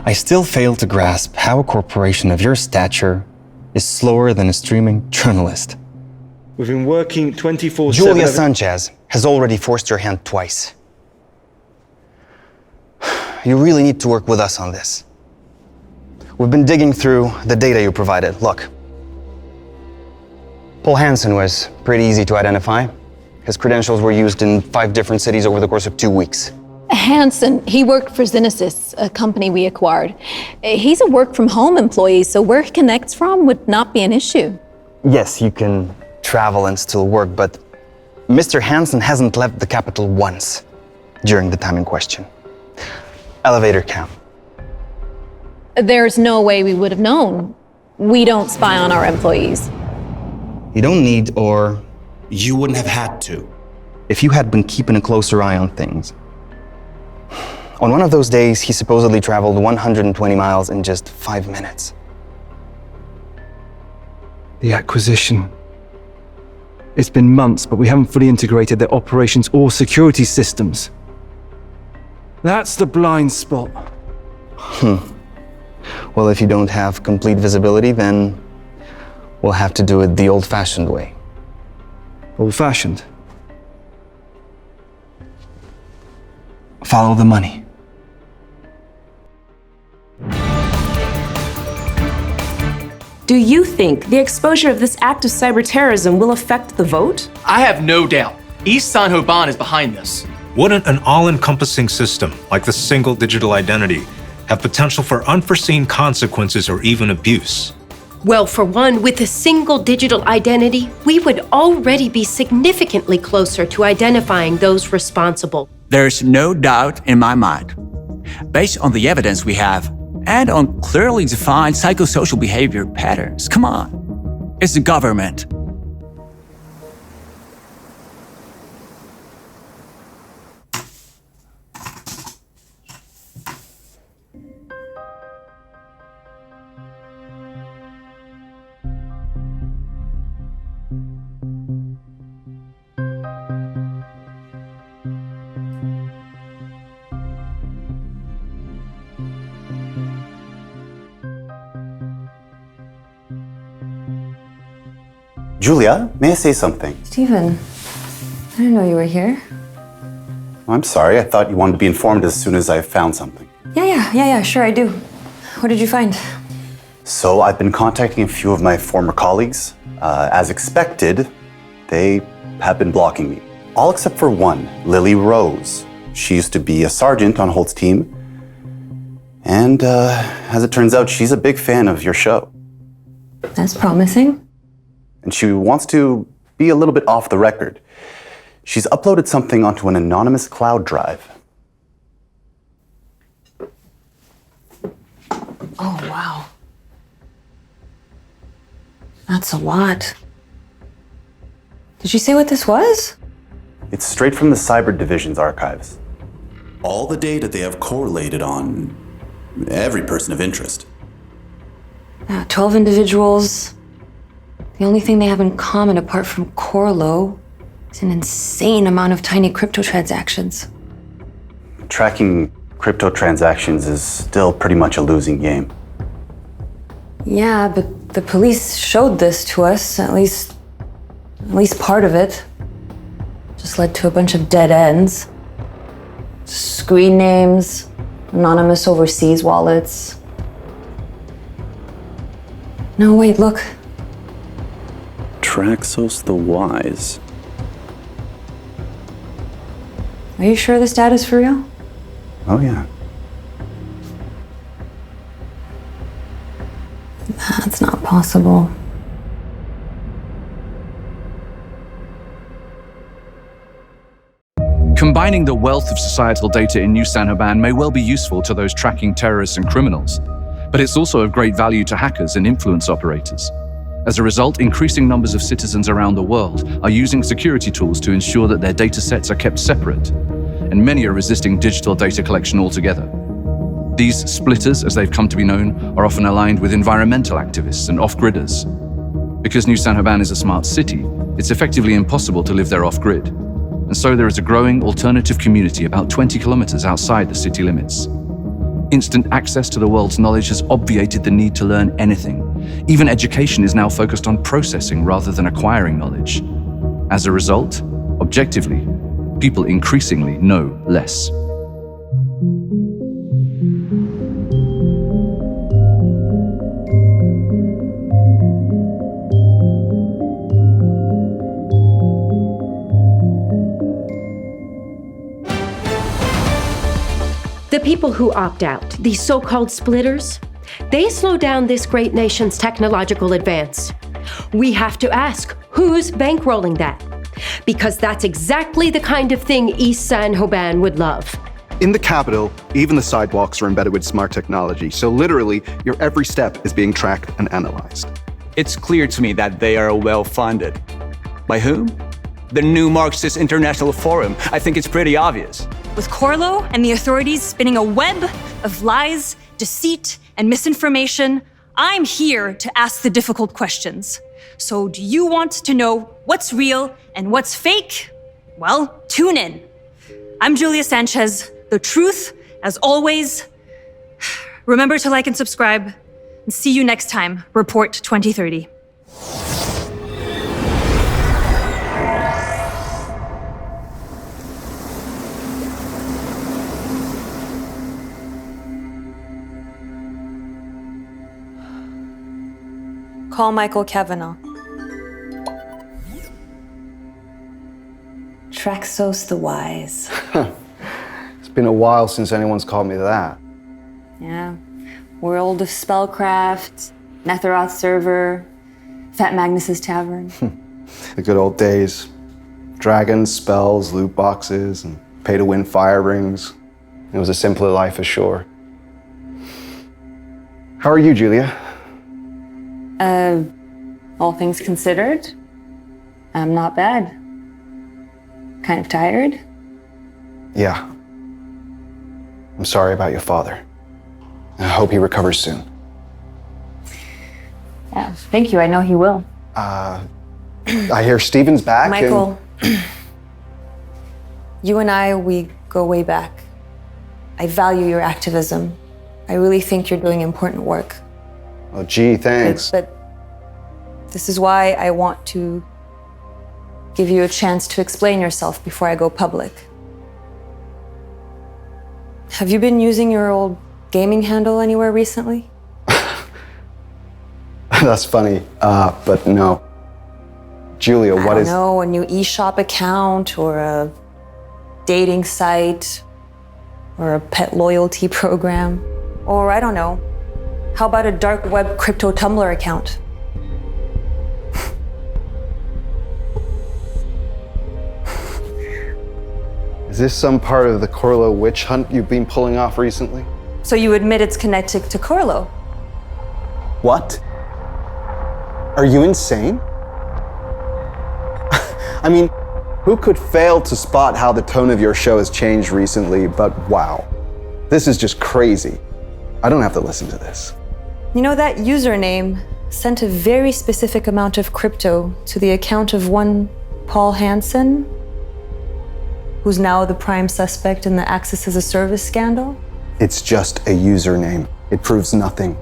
I still fail to grasp how a corporation of your stature is slower than a streaming journalist. We've been working 24/7. Julia Sanchez has already forced your hand twice. You really need to work with us on this. We've been digging through the data you provided. Look. Paul Hansen was pretty easy to identify. His credentials were used in 5 different cities over the course of 2 weeks. Hansen, he worked for Zynesis, a company we acquired. He's a work-from-home employee, so where he connects from would not be an issue. Yes, you can travel and still work, but Mr. Hansen hasn't left the capital once during the time in question. Elevator cam. There's no way we would have known. We don't spy on our employees. You don't need, or you wouldn't have had to, if you had been keeping a closer eye on things. On one of those days, he supposedly traveled 120 miles in just 5 minutes. The acquisition. It's been months, but we haven't fully integrated their operations or security systems. That's the blind spot. Well, if you don't have complete visibility, then we'll have to do it the old-fashioned way. Old-fashioned? Follow the money. Do you think the exposure of this act of cyber terrorism will affect the vote? I have no doubt. East San Joban is behind this. Wouldn't an all-encompassing system like the single digital identity have potential for unforeseen consequences or even abuse? Well, for one, with a single digital identity, we would already be significantly closer to identifying those responsible. There's no doubt in my mind, based on the evidence we have and on clearly defined psychosocial behavior patterns. Come on, it's the government. Julia, may I say something? Stephen, I didn't know you were here. I'm sorry, I thought you wanted to be informed as soon as I found something. Yeah, sure I do. What did you find? So I've been contacting a few of my former colleagues. As expected, they have been blocking me. All except for one, Lily Rose. She used to be a sergeant on Holt's team. And as it turns out, she's a big fan of your show. That's promising. And she wants to be a little bit off the record. She's uploaded something onto an anonymous cloud drive. Oh, wow. That's a lot. Did you say what this was? It's straight from the Cyber Division's archives. All the data they have correlated on every person of interest. 12 individuals. The only thing they have in common apart from Corlo is an insane amount of tiny crypto transactions. Tracking crypto transactions is still pretty much a losing game. Yeah, but The police showed this to us, at least part of it. Just led to a bunch of dead ends. Screen names, anonymous overseas wallets. No, wait, look. Traxos the Wise. Are you sure this data's for real? Oh, yeah. That's not possible. Combining the wealth of societal data in New San Joban may well be useful to those tracking terrorists and criminals, but it's also of great value to hackers and influence operators. As a result, increasing numbers of citizens around the world are using security tools to ensure that their data sets are kept separate, and many are resisting digital data collection altogether. These splitters, as they've come to be known, are often aligned with environmental activists and off-gridders. Because New San Joban is a smart city, it's effectively impossible to live there off-grid. And so there is a growing alternative community about 20 kilometers outside the city limits. Instant access to the world's knowledge has obviated the need to learn anything. Even education is now focused on processing rather than acquiring knowledge. As a result, objectively, people increasingly know less. The people who opt out, these so-called splitters, they slow down this great nation's technological advance. We have to ask, who's bankrolling that? Because that's exactly the kind of thing East San Joban would love. In the capital, even the sidewalks are embedded with smart technology, so literally, your every step is being tracked and analyzed. It's clear to me that they are well-funded. By whom? The New Marxist International Forum. I think it's pretty obvious. With Corlo and the authorities spinning a web of lies, deceit, and misinformation, I'm here to ask the difficult questions. So do you want to know what's real and what's fake? Well, tune in. I'm Julia Sanchez. The truth, as always. Remember to like and subscribe, and see you next time, Report 2030. Call Michael Kavanagh. Traxos the Wise. It's been a while since anyone's called me that. Yeah. World of Spellcraft, Netheroth Server, Fat Magnus's Tavern. The good old days. Dragons, spells, loot boxes, and pay-to-win fire rings. It was a simpler life ashore. How are you, Julia? All things considered, I'm not bad. Kind of tired. Yeah. I'm sorry about your father. I hope he recovers soon. Yeah, thank you. I know he will. I hear Steven's back. Michael, you and I, we go way back. I value your activism. I really think you're doing important work. Oh, gee, thanks. But this is why I want to give you a chance to explain yourself before I go public. Have you been using your old gaming handle anywhere recently? That's funny, but no. Julia, what is... I don't know, a new eShop account or a dating site or a pet loyalty program. Or I don't know, how about a dark web crypto Tumblr account? Is this some part of the Corlo witch hunt you've been pulling off recently? So you admit it's connected to Corlo? What? Are you insane? I mean, who could fail to spot how the tone of your show has changed recently, but wow. This is just crazy. I don't have to listen to this. You know, that username sent a very specific amount of crypto to the account of one Paul Hansen, who's now the prime suspect in the Access as a Service scandal? It's just a username. It proves nothing.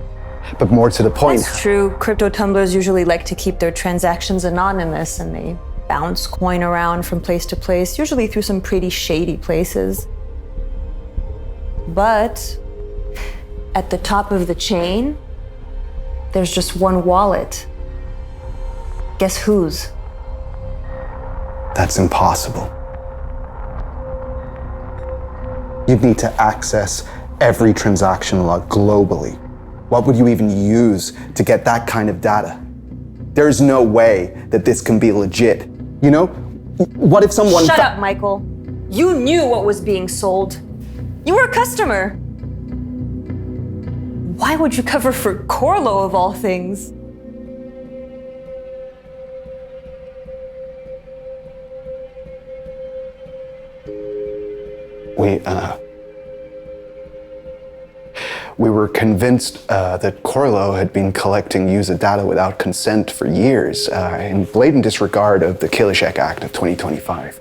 But more to the point. That's true. Crypto tumblers usually like to keep their transactions anonymous, and they bounce coin around from place to place, usually through some pretty shady places. But at the top of the chain, there's just one wallet. Guess whose? That's impossible. You'd need to access every transaction log globally. What would you even use to get that kind of data? There's no way that this can be legit. You know, what if someone— Shut up, Michael. You knew what was being sold. You were a customer. Why would you cover for Corlo of all things? We were convinced that Corlo had been collecting user data without consent for years, in blatant disregard of the Kilishek Act of 2025.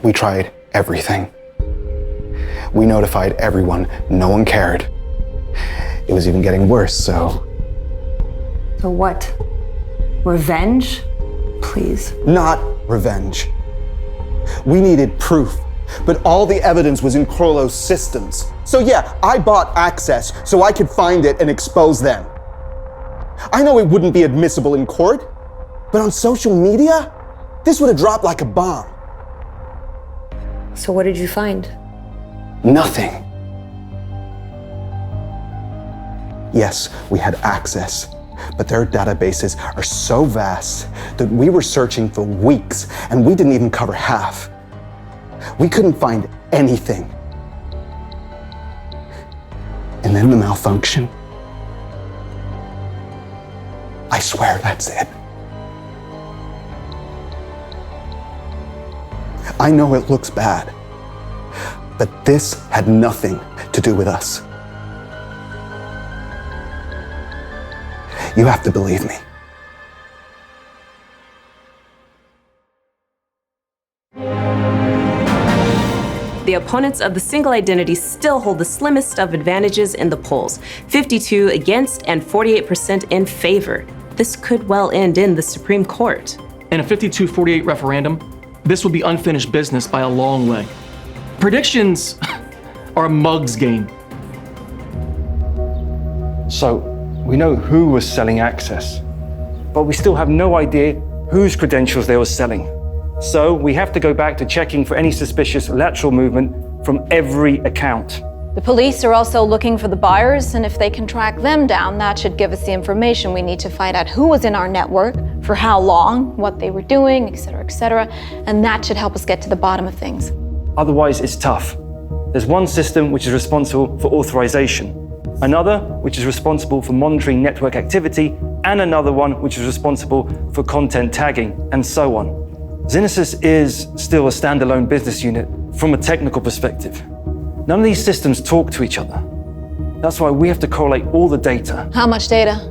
We tried everything. We notified everyone. No one cared. It was even getting worse, so... So what? Revenge? Please. Not revenge. We needed proof. But all the evidence was in Corlo's systems. So yeah, I bought access so I could find it and expose them. I know it wouldn't be admissible in court, but on social media, this would have dropped like a bomb. So what did you find? Nothing. Yes, we had access, but their databases are so vast that we were searching for weeks and we didn't even cover half. We couldn't find anything. And then the malfunction. I swear that's it. I know it looks bad, but this had nothing to do with us. You have to believe me. The opponents of the single identity still hold the slimmest of advantages in the polls, 52 against and 48% in favor. This could well end in the Supreme Court. In a 52-48 referendum, this would be unfinished business by a long way. Predictions are a mug's game. So, we know who was selling access, but we still have no idea whose credentials they were selling. So we have to go back to checking for any suspicious lateral movement from every account. The police are also looking for the buyers, and if they can track them down, that should give us the information we need to find out who was in our network, for how long, what they were doing, etc., and that should help us get to the bottom of things. Otherwise, it's tough. There's one system which is responsible for authorization, another which is responsible for monitoring network activity, and another one which is responsible for content tagging, and so on. Xenesis is still a standalone business unit from a technical perspective. None of these systems talk to each other. That's why we have to correlate all the data. How much data?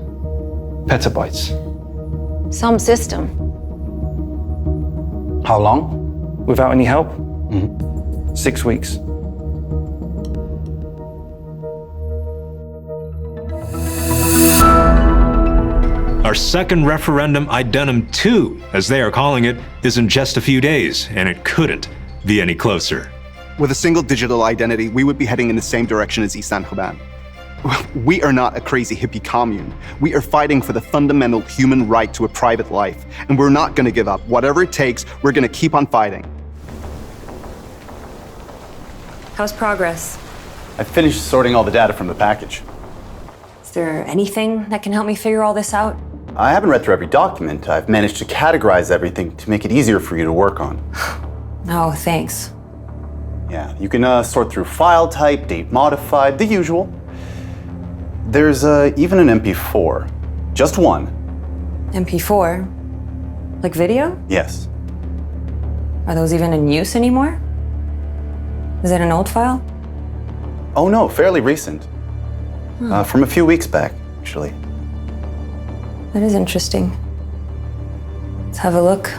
Petabytes. Some system. How long? Without any help? 6 weeks. Our second referendum, Identium 2, as they are calling it, is in just a few days, and it couldn't be any closer. With a single digital identity, we would be heading in the same direction as East San Joban. We are not a crazy hippie commune. We are fighting for the fundamental human right to a private life, and we're not going to give up. Whatever it takes, we're going to keep on fighting. How's progress? I finished sorting all the data from the package. Is there anything that can help me figure all this out? I haven't read through every document. I've managed to categorize everything to make it easier for you to work on. No, thanks. Yeah, you can sort through file type, date modified, the usual. There's even an MP4. Just one. MP4? Like video? Yes. Are those even in use anymore? Is it an old file? Oh no, fairly recent. From a few weeks back, actually. That is interesting. Let's have a look.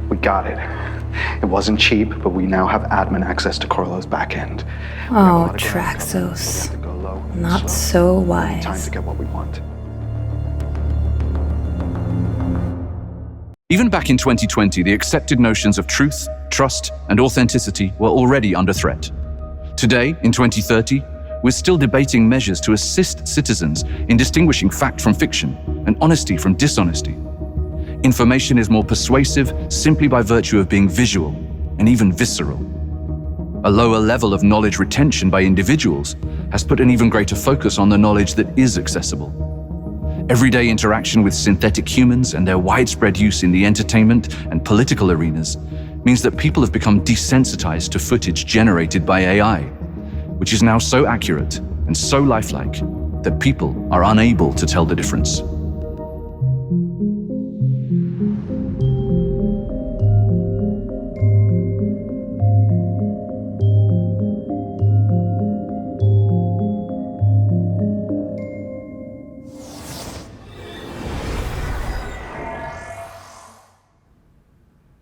We got it. It wasn't cheap, but we now have admin access to Corlo's backend. Oh, Traxos. Not so wise. Time to get what we want. Even back in 2020, the accepted notions of truth, trust, and authenticity were already under threat. Today, in 2030, we're still debating measures to assist citizens in distinguishing fact from fiction and honesty from dishonesty. Information is more persuasive simply by virtue of being visual and even visceral. A lower level of knowledge retention by individuals has put an even greater focus on the knowledge that is accessible. Everyday interaction with synthetic humans and their widespread use in the entertainment and political arenas means that people have become desensitized to footage generated by AI, which is now so accurate and so lifelike that people are unable to tell the difference.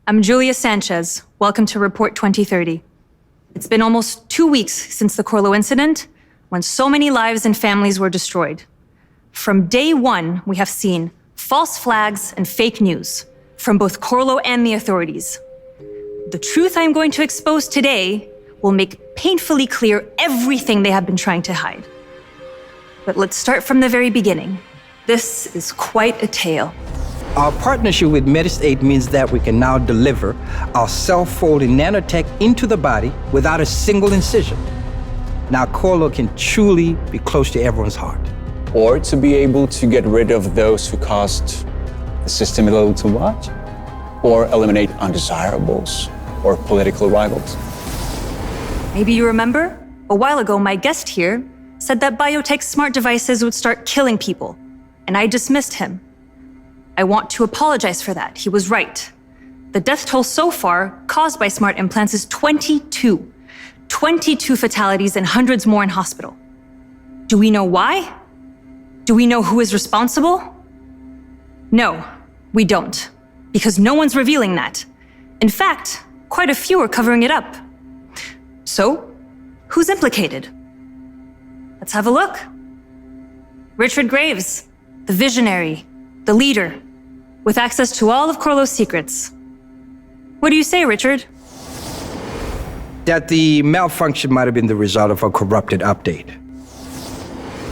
I'm Julia Sanchez. Welcome to Report 2030. It's been almost 2 weeks since the Corlo incident, when so many lives and families were destroyed. From day one, we have seen false flags and fake news from both Corlo and the authorities. The truth I'm going to expose today will make painfully clear everything they have been trying to hide. But let's start from the very beginning. This is quite a tale. Our partnership with Medistate means that we can now deliver our self-folding nanotech into the body without a single incision. Now Corlo can truly be close to everyone's heart. Or to be able to get rid of those who cost the system a little too much, or eliminate undesirables or political rivals. Maybe you remember, a while ago my guest here said that biotech's smart devices would start killing people, and I dismissed him. I want to apologize for that. He was right. The death toll so far caused by smart implants is 22. 22 fatalities and hundreds more in hospital. Do we know why? Do we know who is responsible? No, we don't, because no one's revealing that. In fact, quite a few are covering it up. So, who's implicated? Let's have a look. Richard Graves, the visionary, the leader, with access to all of Corlo's secrets. What do you say, Richard? That the malfunction might have been the result of a corrupted update.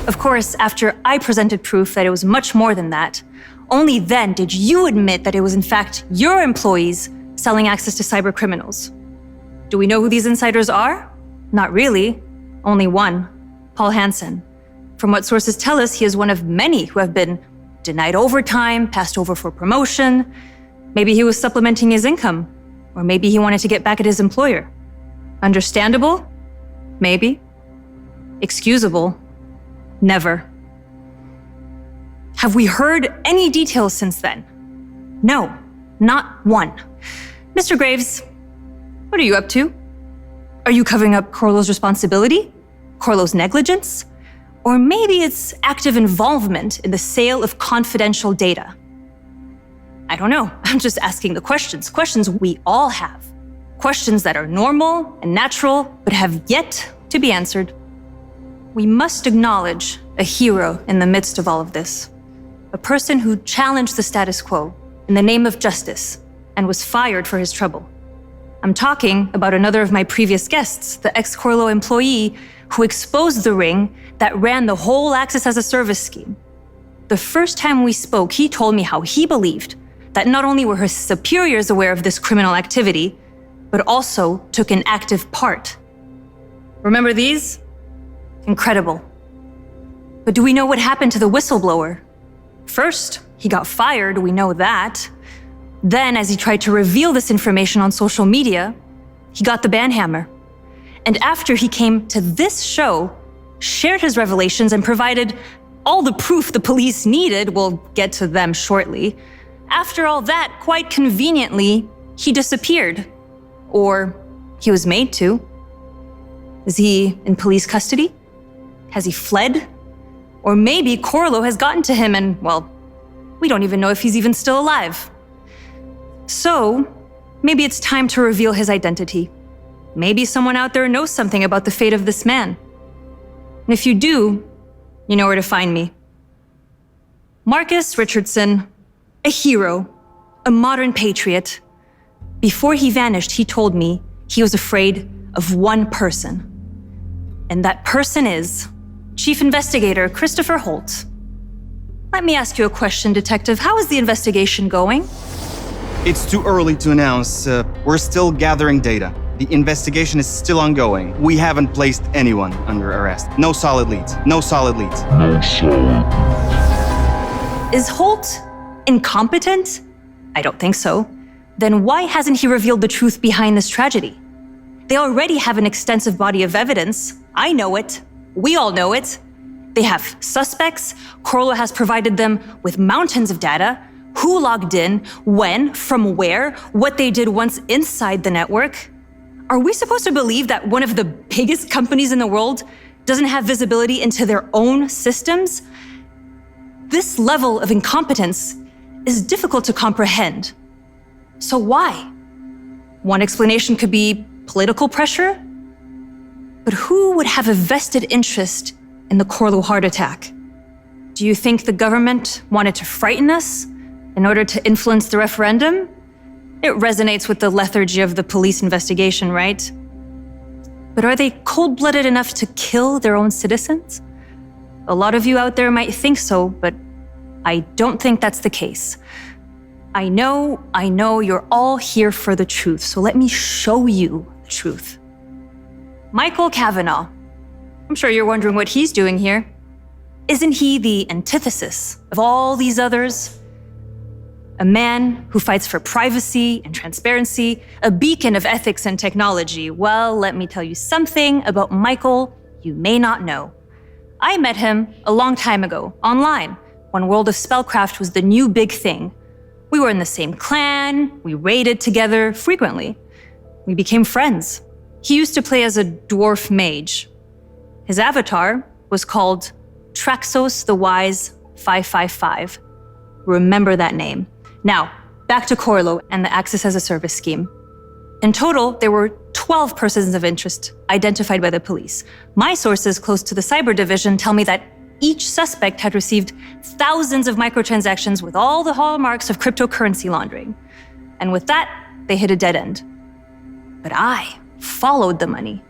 Of course, after I presented proof that it was much more than that, only then did you admit that it was in fact your employees selling access to cyber criminals. Do we know who these insiders are? Not really. Only one, Paul Hansen. From what sources tell us, he is one of many who have been denied overtime, passed over for promotion. Maybe he was supplementing his income, or maybe he wanted to get back at his employer. Understandable? Maybe. Excusable? Never. Have we heard any details since then? No, not one. Mr. Graves, what are you up to? Are you covering up Corlo's responsibility? Corlo's negligence? Or maybe it's active involvement in the sale of confidential data. I don't know. I'm just asking the questions we all have. Questions that are normal and natural, but have yet to be answered. We must acknowledge a hero in the midst of all of this. A person who challenged the status quo in the name of justice and was fired for his trouble. I'm talking about another of my previous guests, the ex-Corlo employee who exposed the ring that ran the whole Access as a Service scheme. The first time we spoke, he told me how he believed that not only were his superiors aware of this criminal activity, but also took an active part. Remember these? Incredible. But do we know what happened to the whistleblower? First, he got fired, we know that. Then, as he tried to reveal this information on social media, he got the banhammer. And after he came to this show, shared his revelations and provided all the proof the police needed, we'll get to them shortly. After all that, quite conveniently, he disappeared. Or he was made to. Is he in police custody? Has he fled? Or maybe Corlo has gotten to him and, well, we don't even know if he's even still alive. So, maybe it's time to reveal his identity. Maybe someone out there knows something about the fate of this man. And if you do, you know where to find me. Marcus Richardson, a hero, a modern patriot. Before he vanished, he told me he was afraid of one person. And that person is Chief Investigator Christopher Holt. Let me ask you a question, Detective. How is the investigation going? It's too early to announce. We're still gathering data. The investigation is still ongoing. We haven't placed anyone under arrest. No solid leads. No solid leads. Is Holt incompetent? I don't think so. Then why hasn't he revealed the truth behind this tragedy? They already have an extensive body of evidence. I know it. We all know it. They have suspects. Corlo has provided them with mountains of data. Who logged in, when, from where, what they did once inside the network. Are we supposed to believe that one of the biggest companies in the world doesn't have visibility into their own systems? This level of incompetence is difficult to comprehend. So why? One explanation could be political pressure. But who would have a vested interest in the Corlo heart attack? Do you think the government wanted to frighten us in order to influence the referendum? It resonates with the lethargy of the police investigation, right? But are they cold-blooded enough to kill their own citizens? A lot of you out there might think so, but I don't think that's the case. I know you're all here for the truth, so let me show you the truth. Michael Cavanaugh. I'm sure you're wondering what he's doing here. Isn't he the antithesis of all these others? A man who fights for privacy and transparency, a beacon of ethics and technology. Well, let me tell you something about Michael you may not know. I met him a long time ago, online, when World of Spellcraft was the new big thing. We were in the same clan, we raided together frequently. We became friends. He used to play as a dwarf mage. His avatar was called Traxos the Wise 555. Remember that name. Now, back to Corlo and the Access as a Service scheme. In total, there were 12 persons of interest identified by the police. My sources close to the cyber division tell me that each suspect had received thousands of microtransactions with all the hallmarks of cryptocurrency laundering. And with that, they hit a dead end. But I followed the money.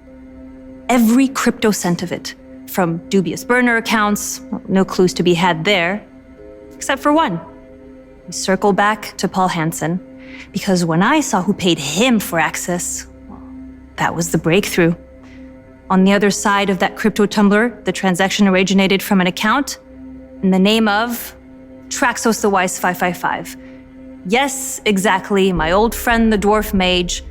Every crypto cent of it, from dubious burner accounts, no clues to be had there, except for one. We circle back to Paul Hansen, because when I saw who paid him for access, that was the breakthrough. On the other side of that crypto tumbler, the transaction originated from an account in the name of Traxos the Wise 555. Yes, exactly, my old friend the dwarf mage,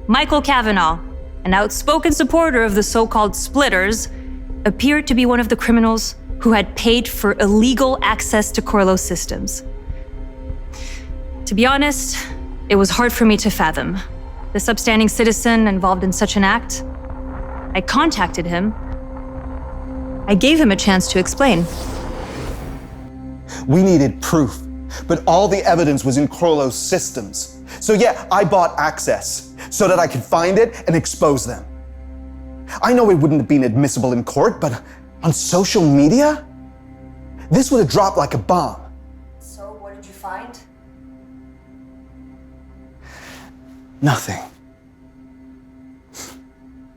Michael Cavanaugh, an outspoken supporter of the so-called splitters, appeared to be one of the criminals who had paid for illegal access to Corlo's systems. To be honest, it was hard for me to fathom. This upstanding citizen involved in such an act. I contacted him. I gave him a chance to explain. We needed proof, but all the evidence was in Corlo's systems. So yeah, I bought access so that I could find it and expose them. I know it wouldn't have been admissible in court, but on social media? This would have dropped like a bomb. So what did you find? Nothing.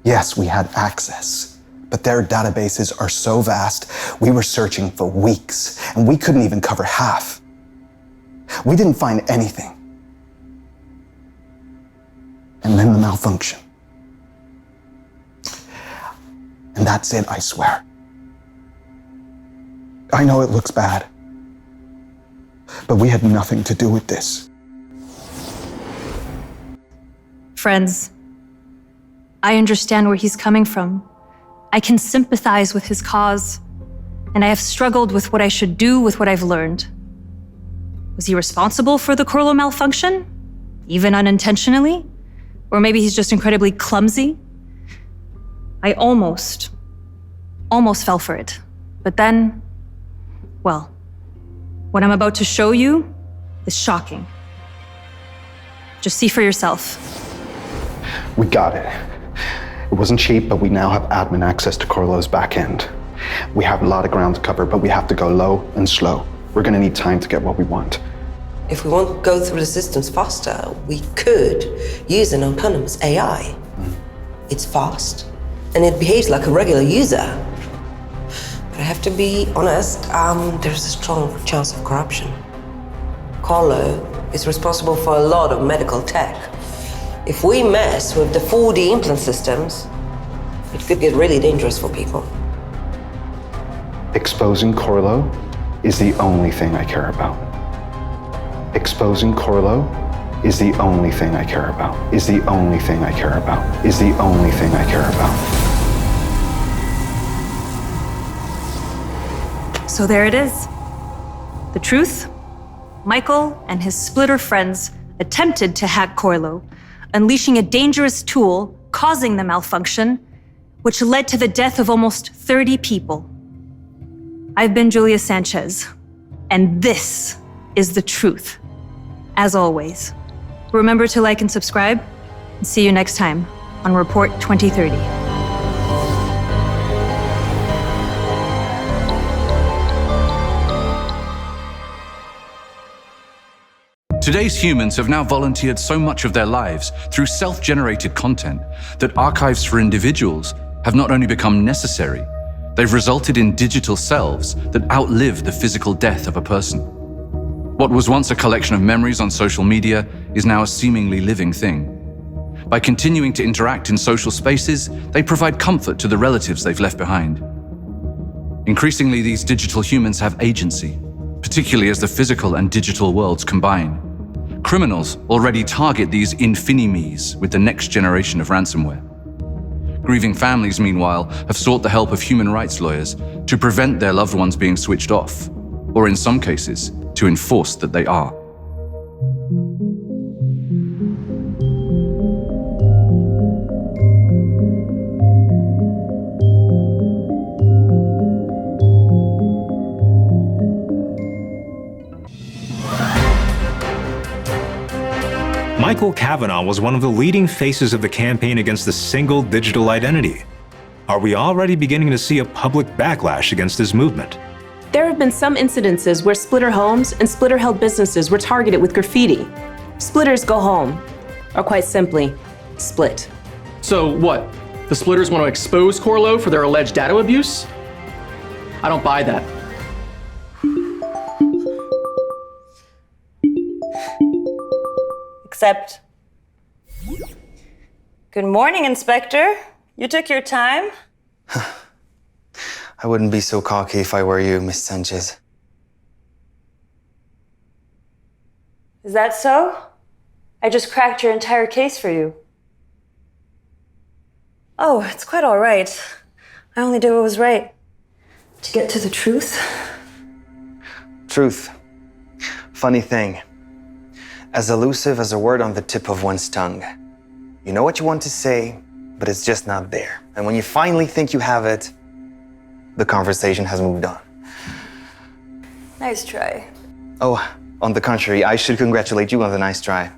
Yes, we had access, but their databases are so vast, we were searching for weeks, and we couldn't even cover half. We didn't find anything. And then the malfunction. And that's it, I swear. I know it looks bad, but we had nothing to do with this. Friends, I understand where he's coming from. I can sympathize with his cause, and I have struggled with what I should do with what I've learned. Was he responsible for the Corlo malfunction? Even unintentionally? Or maybe he's just incredibly clumsy? I almost fell for it. But then, well, what I'm about to show you is shocking. Just see for yourself. We got it. It wasn't cheap, but we now have admin access to Corlo's backend. We have a lot of ground to cover, but we have to go low and slow. We're gonna need time to get what we want. If we want to go through the systems faster, we could use an autonomous AI. It's fast, and it behaves like a regular user. But I have to be honest, there's a strong chance of corruption. Corlo is responsible for a lot of medical tech. If we mess with the 4D implant systems, it could get really dangerous for people. Exposing Corlo is the only thing I care about. Exposing Corlo is the only thing I care about. Is the only thing I care about. Is the only thing I care about. So there it is. The truth? Michael and his splitter friends attempted to hack Corlo, unleashing a dangerous tool, causing the malfunction, which led to the death of almost 30 people. I've been Julia Sanchez, and this is the truth. As always, remember to like and subscribe, and see you next time on Report 2030. Today's humans have now volunteered so much of their lives through self-generated content that archives for individuals have not only become necessary, they've resulted in digital selves that outlive the physical death of a person. What was once a collection of memories on social media is now a seemingly living thing. By continuing to interact in social spaces, they provide comfort to the relatives they've left behind. Increasingly, these digital humans have agency, particularly as the physical and digital worlds combine. Criminals already target these infini-me's with the next generation of ransomware. Grieving families, meanwhile, have sought the help of human rights lawyers to prevent their loved ones being switched off, or in some cases, to enforce that they are. Michael Kavanagh was one of the leading faces of the campaign against the single digital identity. Are we already beginning to see a public backlash against this movement? There have been some incidences where splitter homes and splitter-held businesses were targeted with graffiti. Splitters go home, or quite simply, split. So what? The splitters want to expose Corlo for their alleged data abuse? I don't buy that. Except, good morning, Inspector. You took your time. I wouldn't be so cocky if I were you, Miss Sanchez. Is that so? I just cracked your entire case for you. Oh, it's quite all right. I only did what was right. To get to the truth. Truth. Funny thing. As elusive as a word on the tip of one's tongue. You know what you want to say, but it's just not there. And when you finally think you have it, the conversation has moved on. Nice try. Oh, on the contrary, I should congratulate you on the nice try.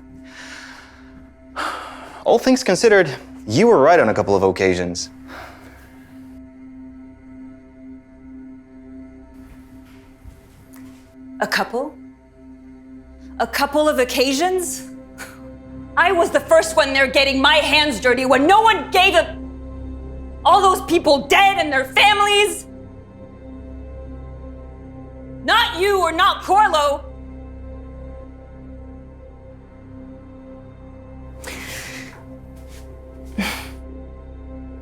All things considered, you were right on a couple of occasions. A couple? A couple of occasions? I was the first one there getting my hands dirty when no one gave a... All those people dead and their families? Not you or not Corlo.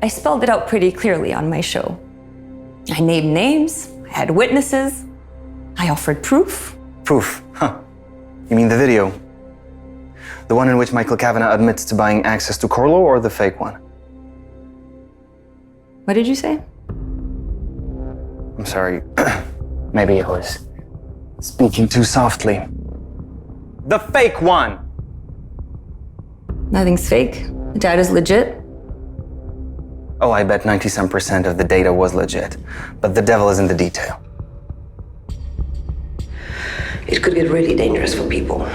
I spelled it out pretty clearly on my show. I named names, I had witnesses, I offered proof. Proof? Huh. You mean the video? The one in which Michael Kavanagh admits to buying access to Corlo, or the fake one? What did you say? I'm sorry. Maybe I was speaking too softly. The fake one! Nothing's fake. The data's legit. Oh, I bet 90% of the data was legit. But the devil is in the detail. It could get really dangerous for people.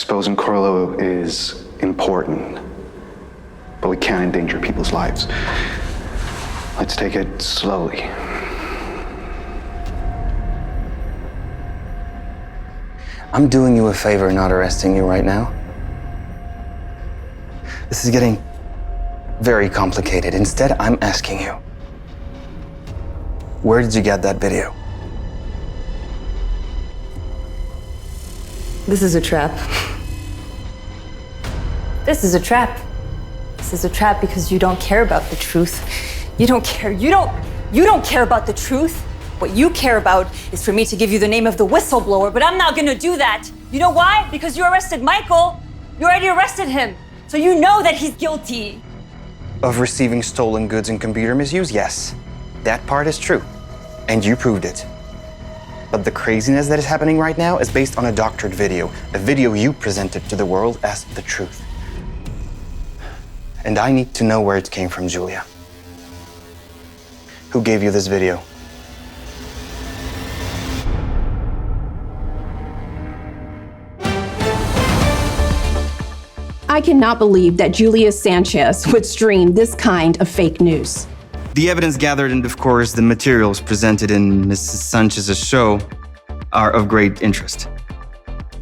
Exposing Corlo is important, but we can't endanger people's lives. Let's take it slowly. I'm doing you a favor not arresting you right now. This is getting very complicated. Instead, I'm asking you, where did you get that video? This is a trap. This is a trap. This is a trap because you don't care about the truth. You don't care. You don't care about the truth. What you care about is for me to give you the name of the whistleblower, but I'm not gonna do that. You know why? Because you arrested Michael. You already arrested him. So you know that he's guilty. Of receiving stolen goods and computer misuse? Yes. That part is true. And you proved it. But the craziness that is happening right now is based on a doctored video, a video you presented to the world as the truth. And I need to know where it came from, Julia. Who gave you this video? I cannot believe that Julia Sanchez would stream this kind of fake news. The evidence gathered and, of course, the materials presented in Mrs. Sanchez's show are of great interest.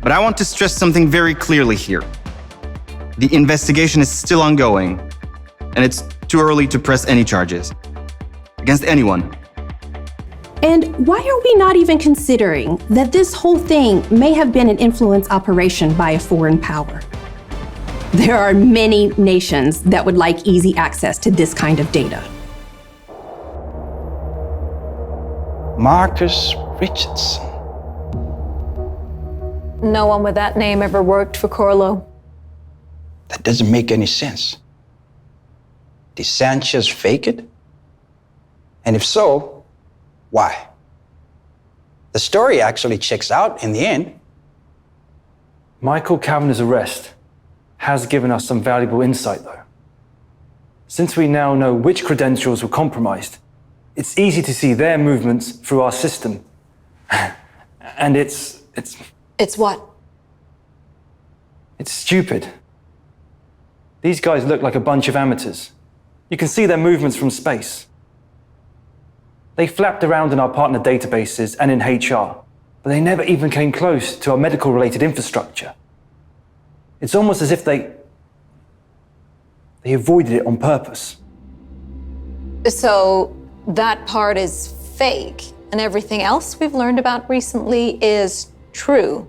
But I want to stress something very clearly here. The investigation is still ongoing, and it's too early to press any charges against anyone. And why are we not even considering that this whole thing may have been an influence operation by a foreign power? There are many nations that would like easy access to this kind of data. Marcus Richardson. No one with that name ever worked for Corlo. That doesn't make any sense. Did Sanchez fake it? And if so, why? The story actually checks out in the end. Michael Kavanagh's arrest has given us some valuable insight, though. Since we now know which credentials were compromised, it's easy to see their movements through our system. And it's what? It's stupid. These guys look like a bunch of amateurs. You can see their movements from space. They flapped around in our partner databases and in HR, but they never even came close to our medical-related infrastructure. It's almost as if they avoided it on purpose. So that part is fake, and everything else we've learned about recently is true.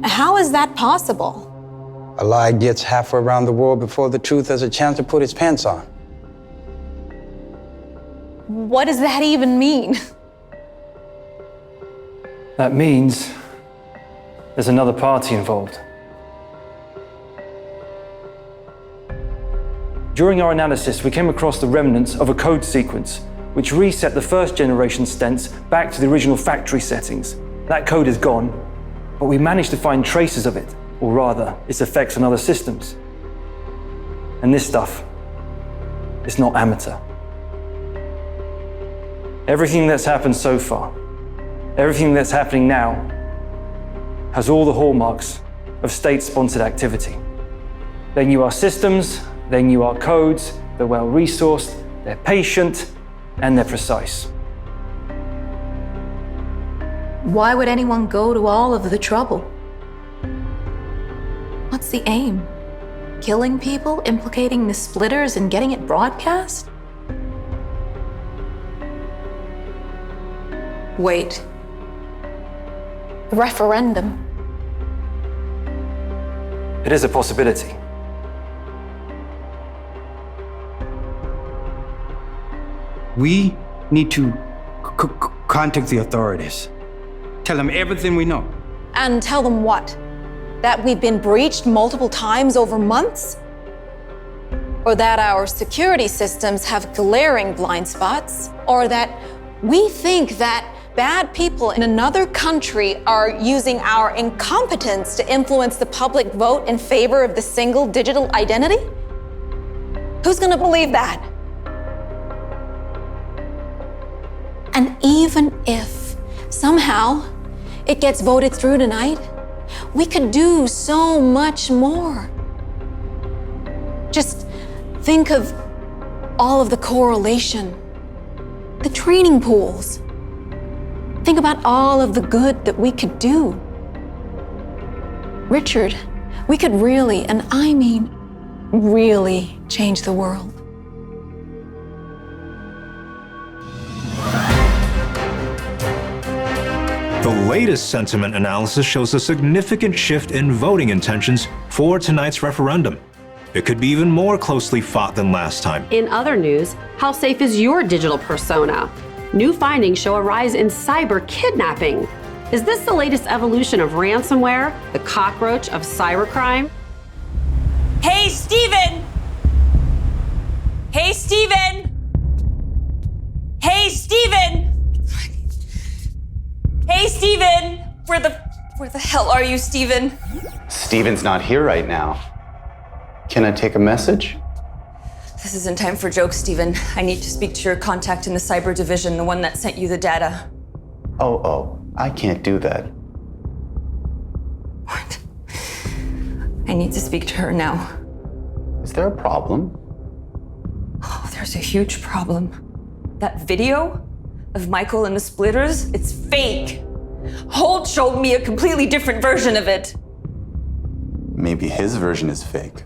How is that possible? A lie gets halfway around the world before the truth has a chance to put its pants on. What does that even mean? That means there's another party involved. During our analysis, we came across the remnants of a code sequence which reset the first generation stents back to the original factory settings. That code is gone, but we managed to find traces of it, or rather, its effects on other systems. And this stuff, it's not amateur. Everything that's happened so far, everything that's happening now, has all the hallmarks of state-sponsored activity. They knew our systems, they knew our codes, they're well-resourced, they're patient, and they're precise. Why would anyone go to all of the trouble? What's the aim? Killing people, implicating the splitters, and getting it broadcast? Wait. The referendum. It is a possibility. We need to contact the authorities. Tell them everything we know. And tell them what? That we've been breached multiple times over months? Or that our security systems have glaring blind spots? Or that we think that bad people in another country are using our incompetence to influence the public vote in favor of the single digital identity? Who's gonna believe that? And even if somehow it gets voted through tonight, We could do so much more. Just think of all of the correlation, the training pools. Think about all of the good that we could do. Richard, we could really, and I mean really, change the world. The latest sentiment analysis shows a significant shift in voting intentions for tonight's referendum. It could be even more closely fought than last time. In other news, how safe is your digital persona? New findings show a rise in cyber kidnapping. Is this the latest evolution of ransomware, the cockroach of cybercrime? Hey, Steven! Hey, Steven! Hey, Steven! Hey, Steven! Where the hell are you, Steven? Steven's not here right now. Can I take a message? This isn't time for jokes, Steven. I need to speak to your contact in the cyber division, the one that sent you the data. Oh, I can't do that. What? I need to speak to her now. Is there a problem? Oh, there's a huge problem. That video of Michael and the Splitters, it's fake. Holt showed me a completely different version of it. Maybe his version is fake.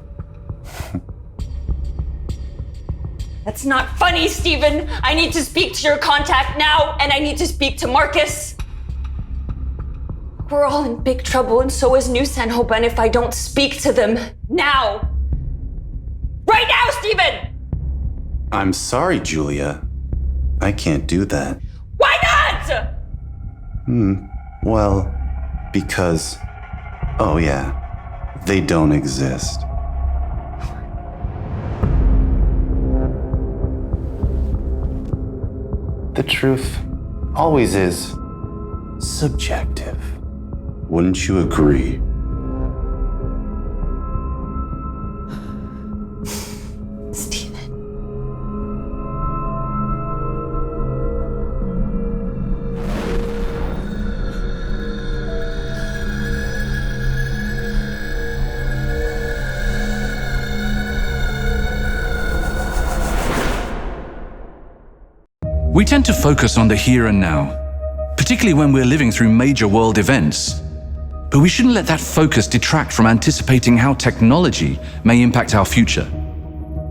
That's not funny, Steven. I need to speak to your contact now, and I need to speak to Marcus. We're all in big trouble, and so is New San Joban if I don't speak to them now. Right now, Steven! I'm sorry, Julia. I can't do that. Why not? Well, because... Oh yeah, they don't exist. The truth always is subjective. Wouldn't you agree? Steven. We tend to focus on the here and now, particularly when we're living through major world events. But we shouldn't let that focus detract from anticipating how technology may impact our future.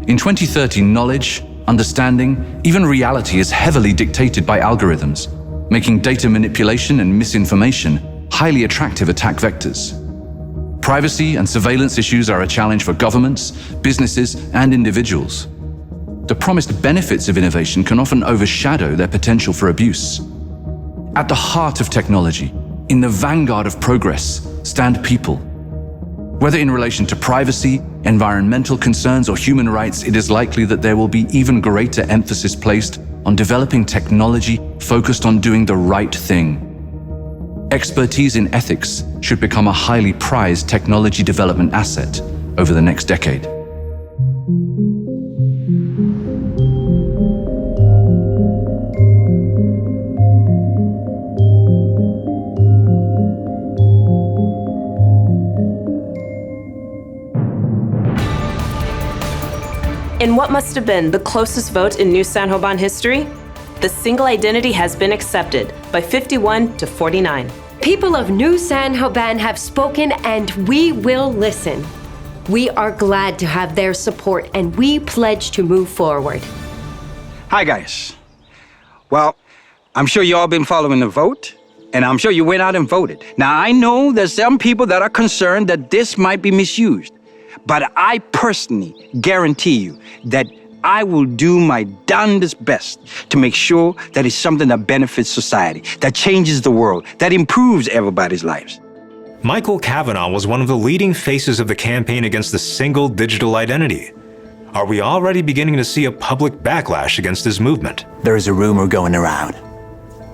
In 2030, knowledge, understanding, even reality is heavily dictated by algorithms, making data manipulation and misinformation highly attractive attack vectors. Privacy and surveillance issues are a challenge for governments, businesses, and individuals. The promised benefits of innovation can often overshadow their potential for abuse. At the heart of technology, in the vanguard of progress, stand people. Whether in relation to privacy, environmental concerns, or human rights, it is likely that there will be even greater emphasis placed on developing technology focused on doing the right thing. Expertise in ethics should become a highly prized technology development asset over the next decade. In what must have been the closest vote in New San Joban history, the single identity has been accepted by 51 to 49. People of New San Joban have spoken and we will listen. We are glad to have their support and we pledge to move forward. Hi, guys. Well, I'm sure you all been following the vote, and I'm sure you went out and voted. Now, I know there's some people that are concerned that this might be misused, but I personally guarantee you that I will do my darndest best to make sure that it's something that benefits society, that changes the world, that improves everybody's lives. Michael Cavanaugh was one of the leading faces of the campaign against the single digital identity. Are we already beginning to see a public backlash against this movement? There is a rumor going around,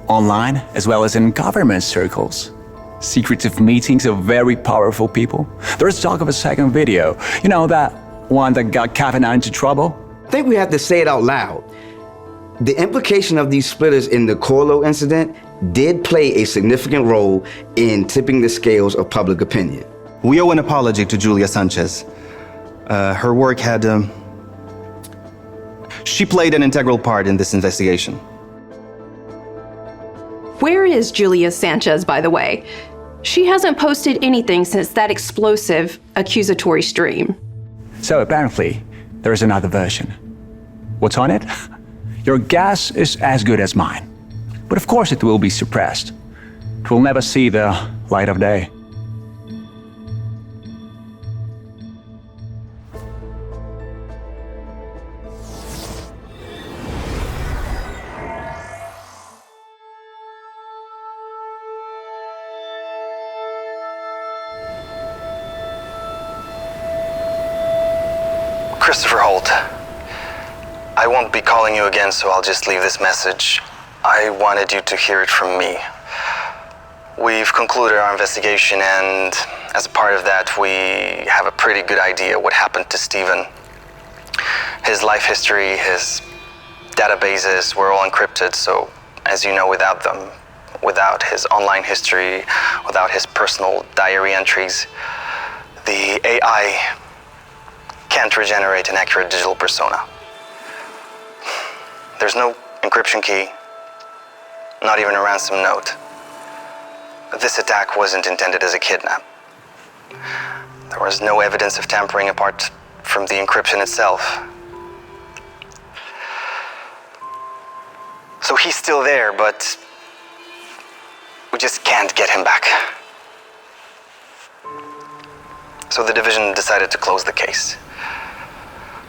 online as well as in government circles. Secretive meetings of very powerful people. There's talk of a second video. You know, that one that got Kavanaugh into trouble? I think we have to say it out loud. The implication of these splitters in the Corlo incident did play a significant role in tipping the scales of public opinion. We owe an apology to Julia Sanchez. Her work had... She played an integral part in this investigation. Where is Julia Sanchez, by the way? She hasn't posted anything since that explosive accusatory stream. So apparently, there is another version. What's on it? Your guess is as good as mine. But of course it will be suppressed. It will never see the light of day. Christopher Holt. I won't be calling you again, so I'll just leave this message. I wanted you to hear it from me. We've concluded our investigation, and as a part of that, we have a pretty good idea what happened to Steven. His life history, his databases were all encrypted, so as you know, without them, without his online history, without his personal diary entries, the AI can't regenerate an accurate digital persona. There's no encryption key, not even a ransom note. This attack wasn't intended as a kidnap. There was no evidence of tampering apart from the encryption itself. So he's still there, but we just can't get him back. So the division decided to close the case.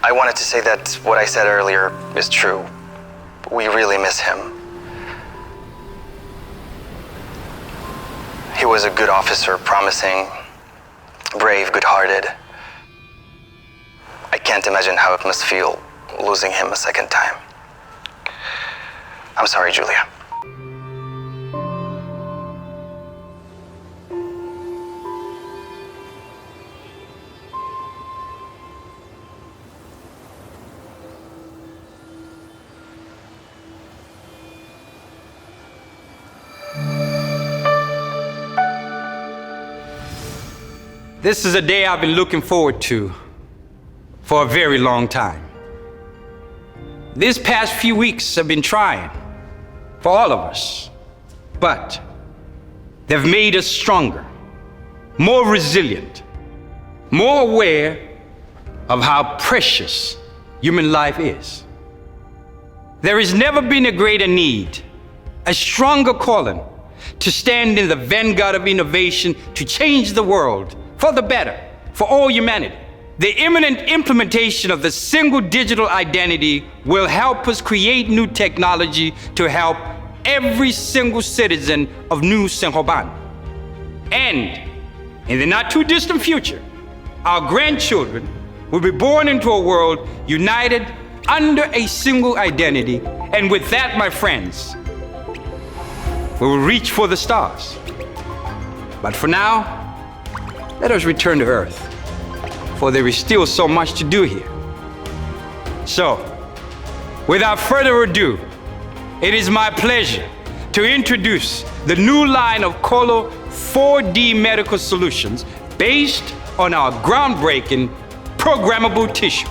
I wanted to say that what I said earlier is true. We really miss him. He was a good officer, promising, brave, good-hearted. I can't imagine how it must feel losing him a second time. I'm sorry, Julia. This is a day I've been looking forward to for a very long time. These past few weeks have been trying for all of us, but they've made us stronger, more resilient, more aware of how precious human life is. There has never been a greater need, a stronger calling to stand in the vanguard of innovation to change the world for the better, for all humanity. The imminent implementation of the single digital identity will help us create new technology to help every single citizen of New San Joban. And in the not too distant future, our grandchildren will be born into a world united under a single identity. And with that, my friends, we will reach for the stars. But for now, let us return to Earth, for there is still so much to do here. So, without further ado, it is my pleasure to introduce the new line of Colo 4D medical solutions based on our groundbreaking programmable tissue.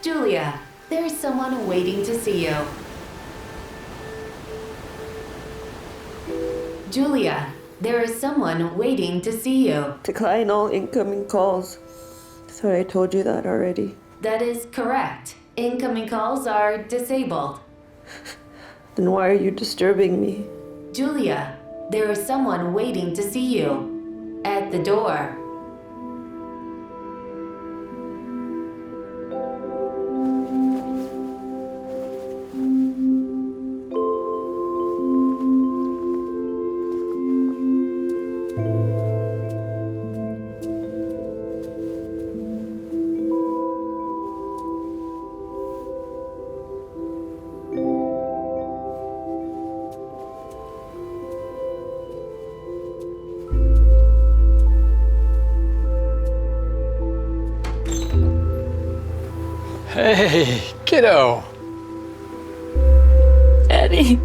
Julia, there is someone waiting to see you. Julia, there is someone waiting to see you. Decline all incoming calls. Thought I told you that already. That is correct. Incoming calls are disabled. Then why are you disturbing me? Julia, there is someone waiting to see you. At the door. Hey, kiddo. Daddy.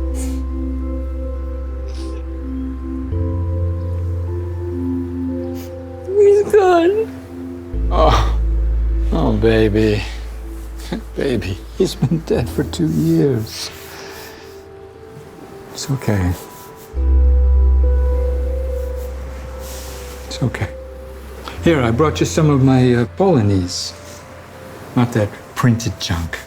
He's gone. Oh, baby. Baby, he's been dead for 2 years. It's okay. It's okay. Here, I brought you some of my Bolognese. Not that printed junk.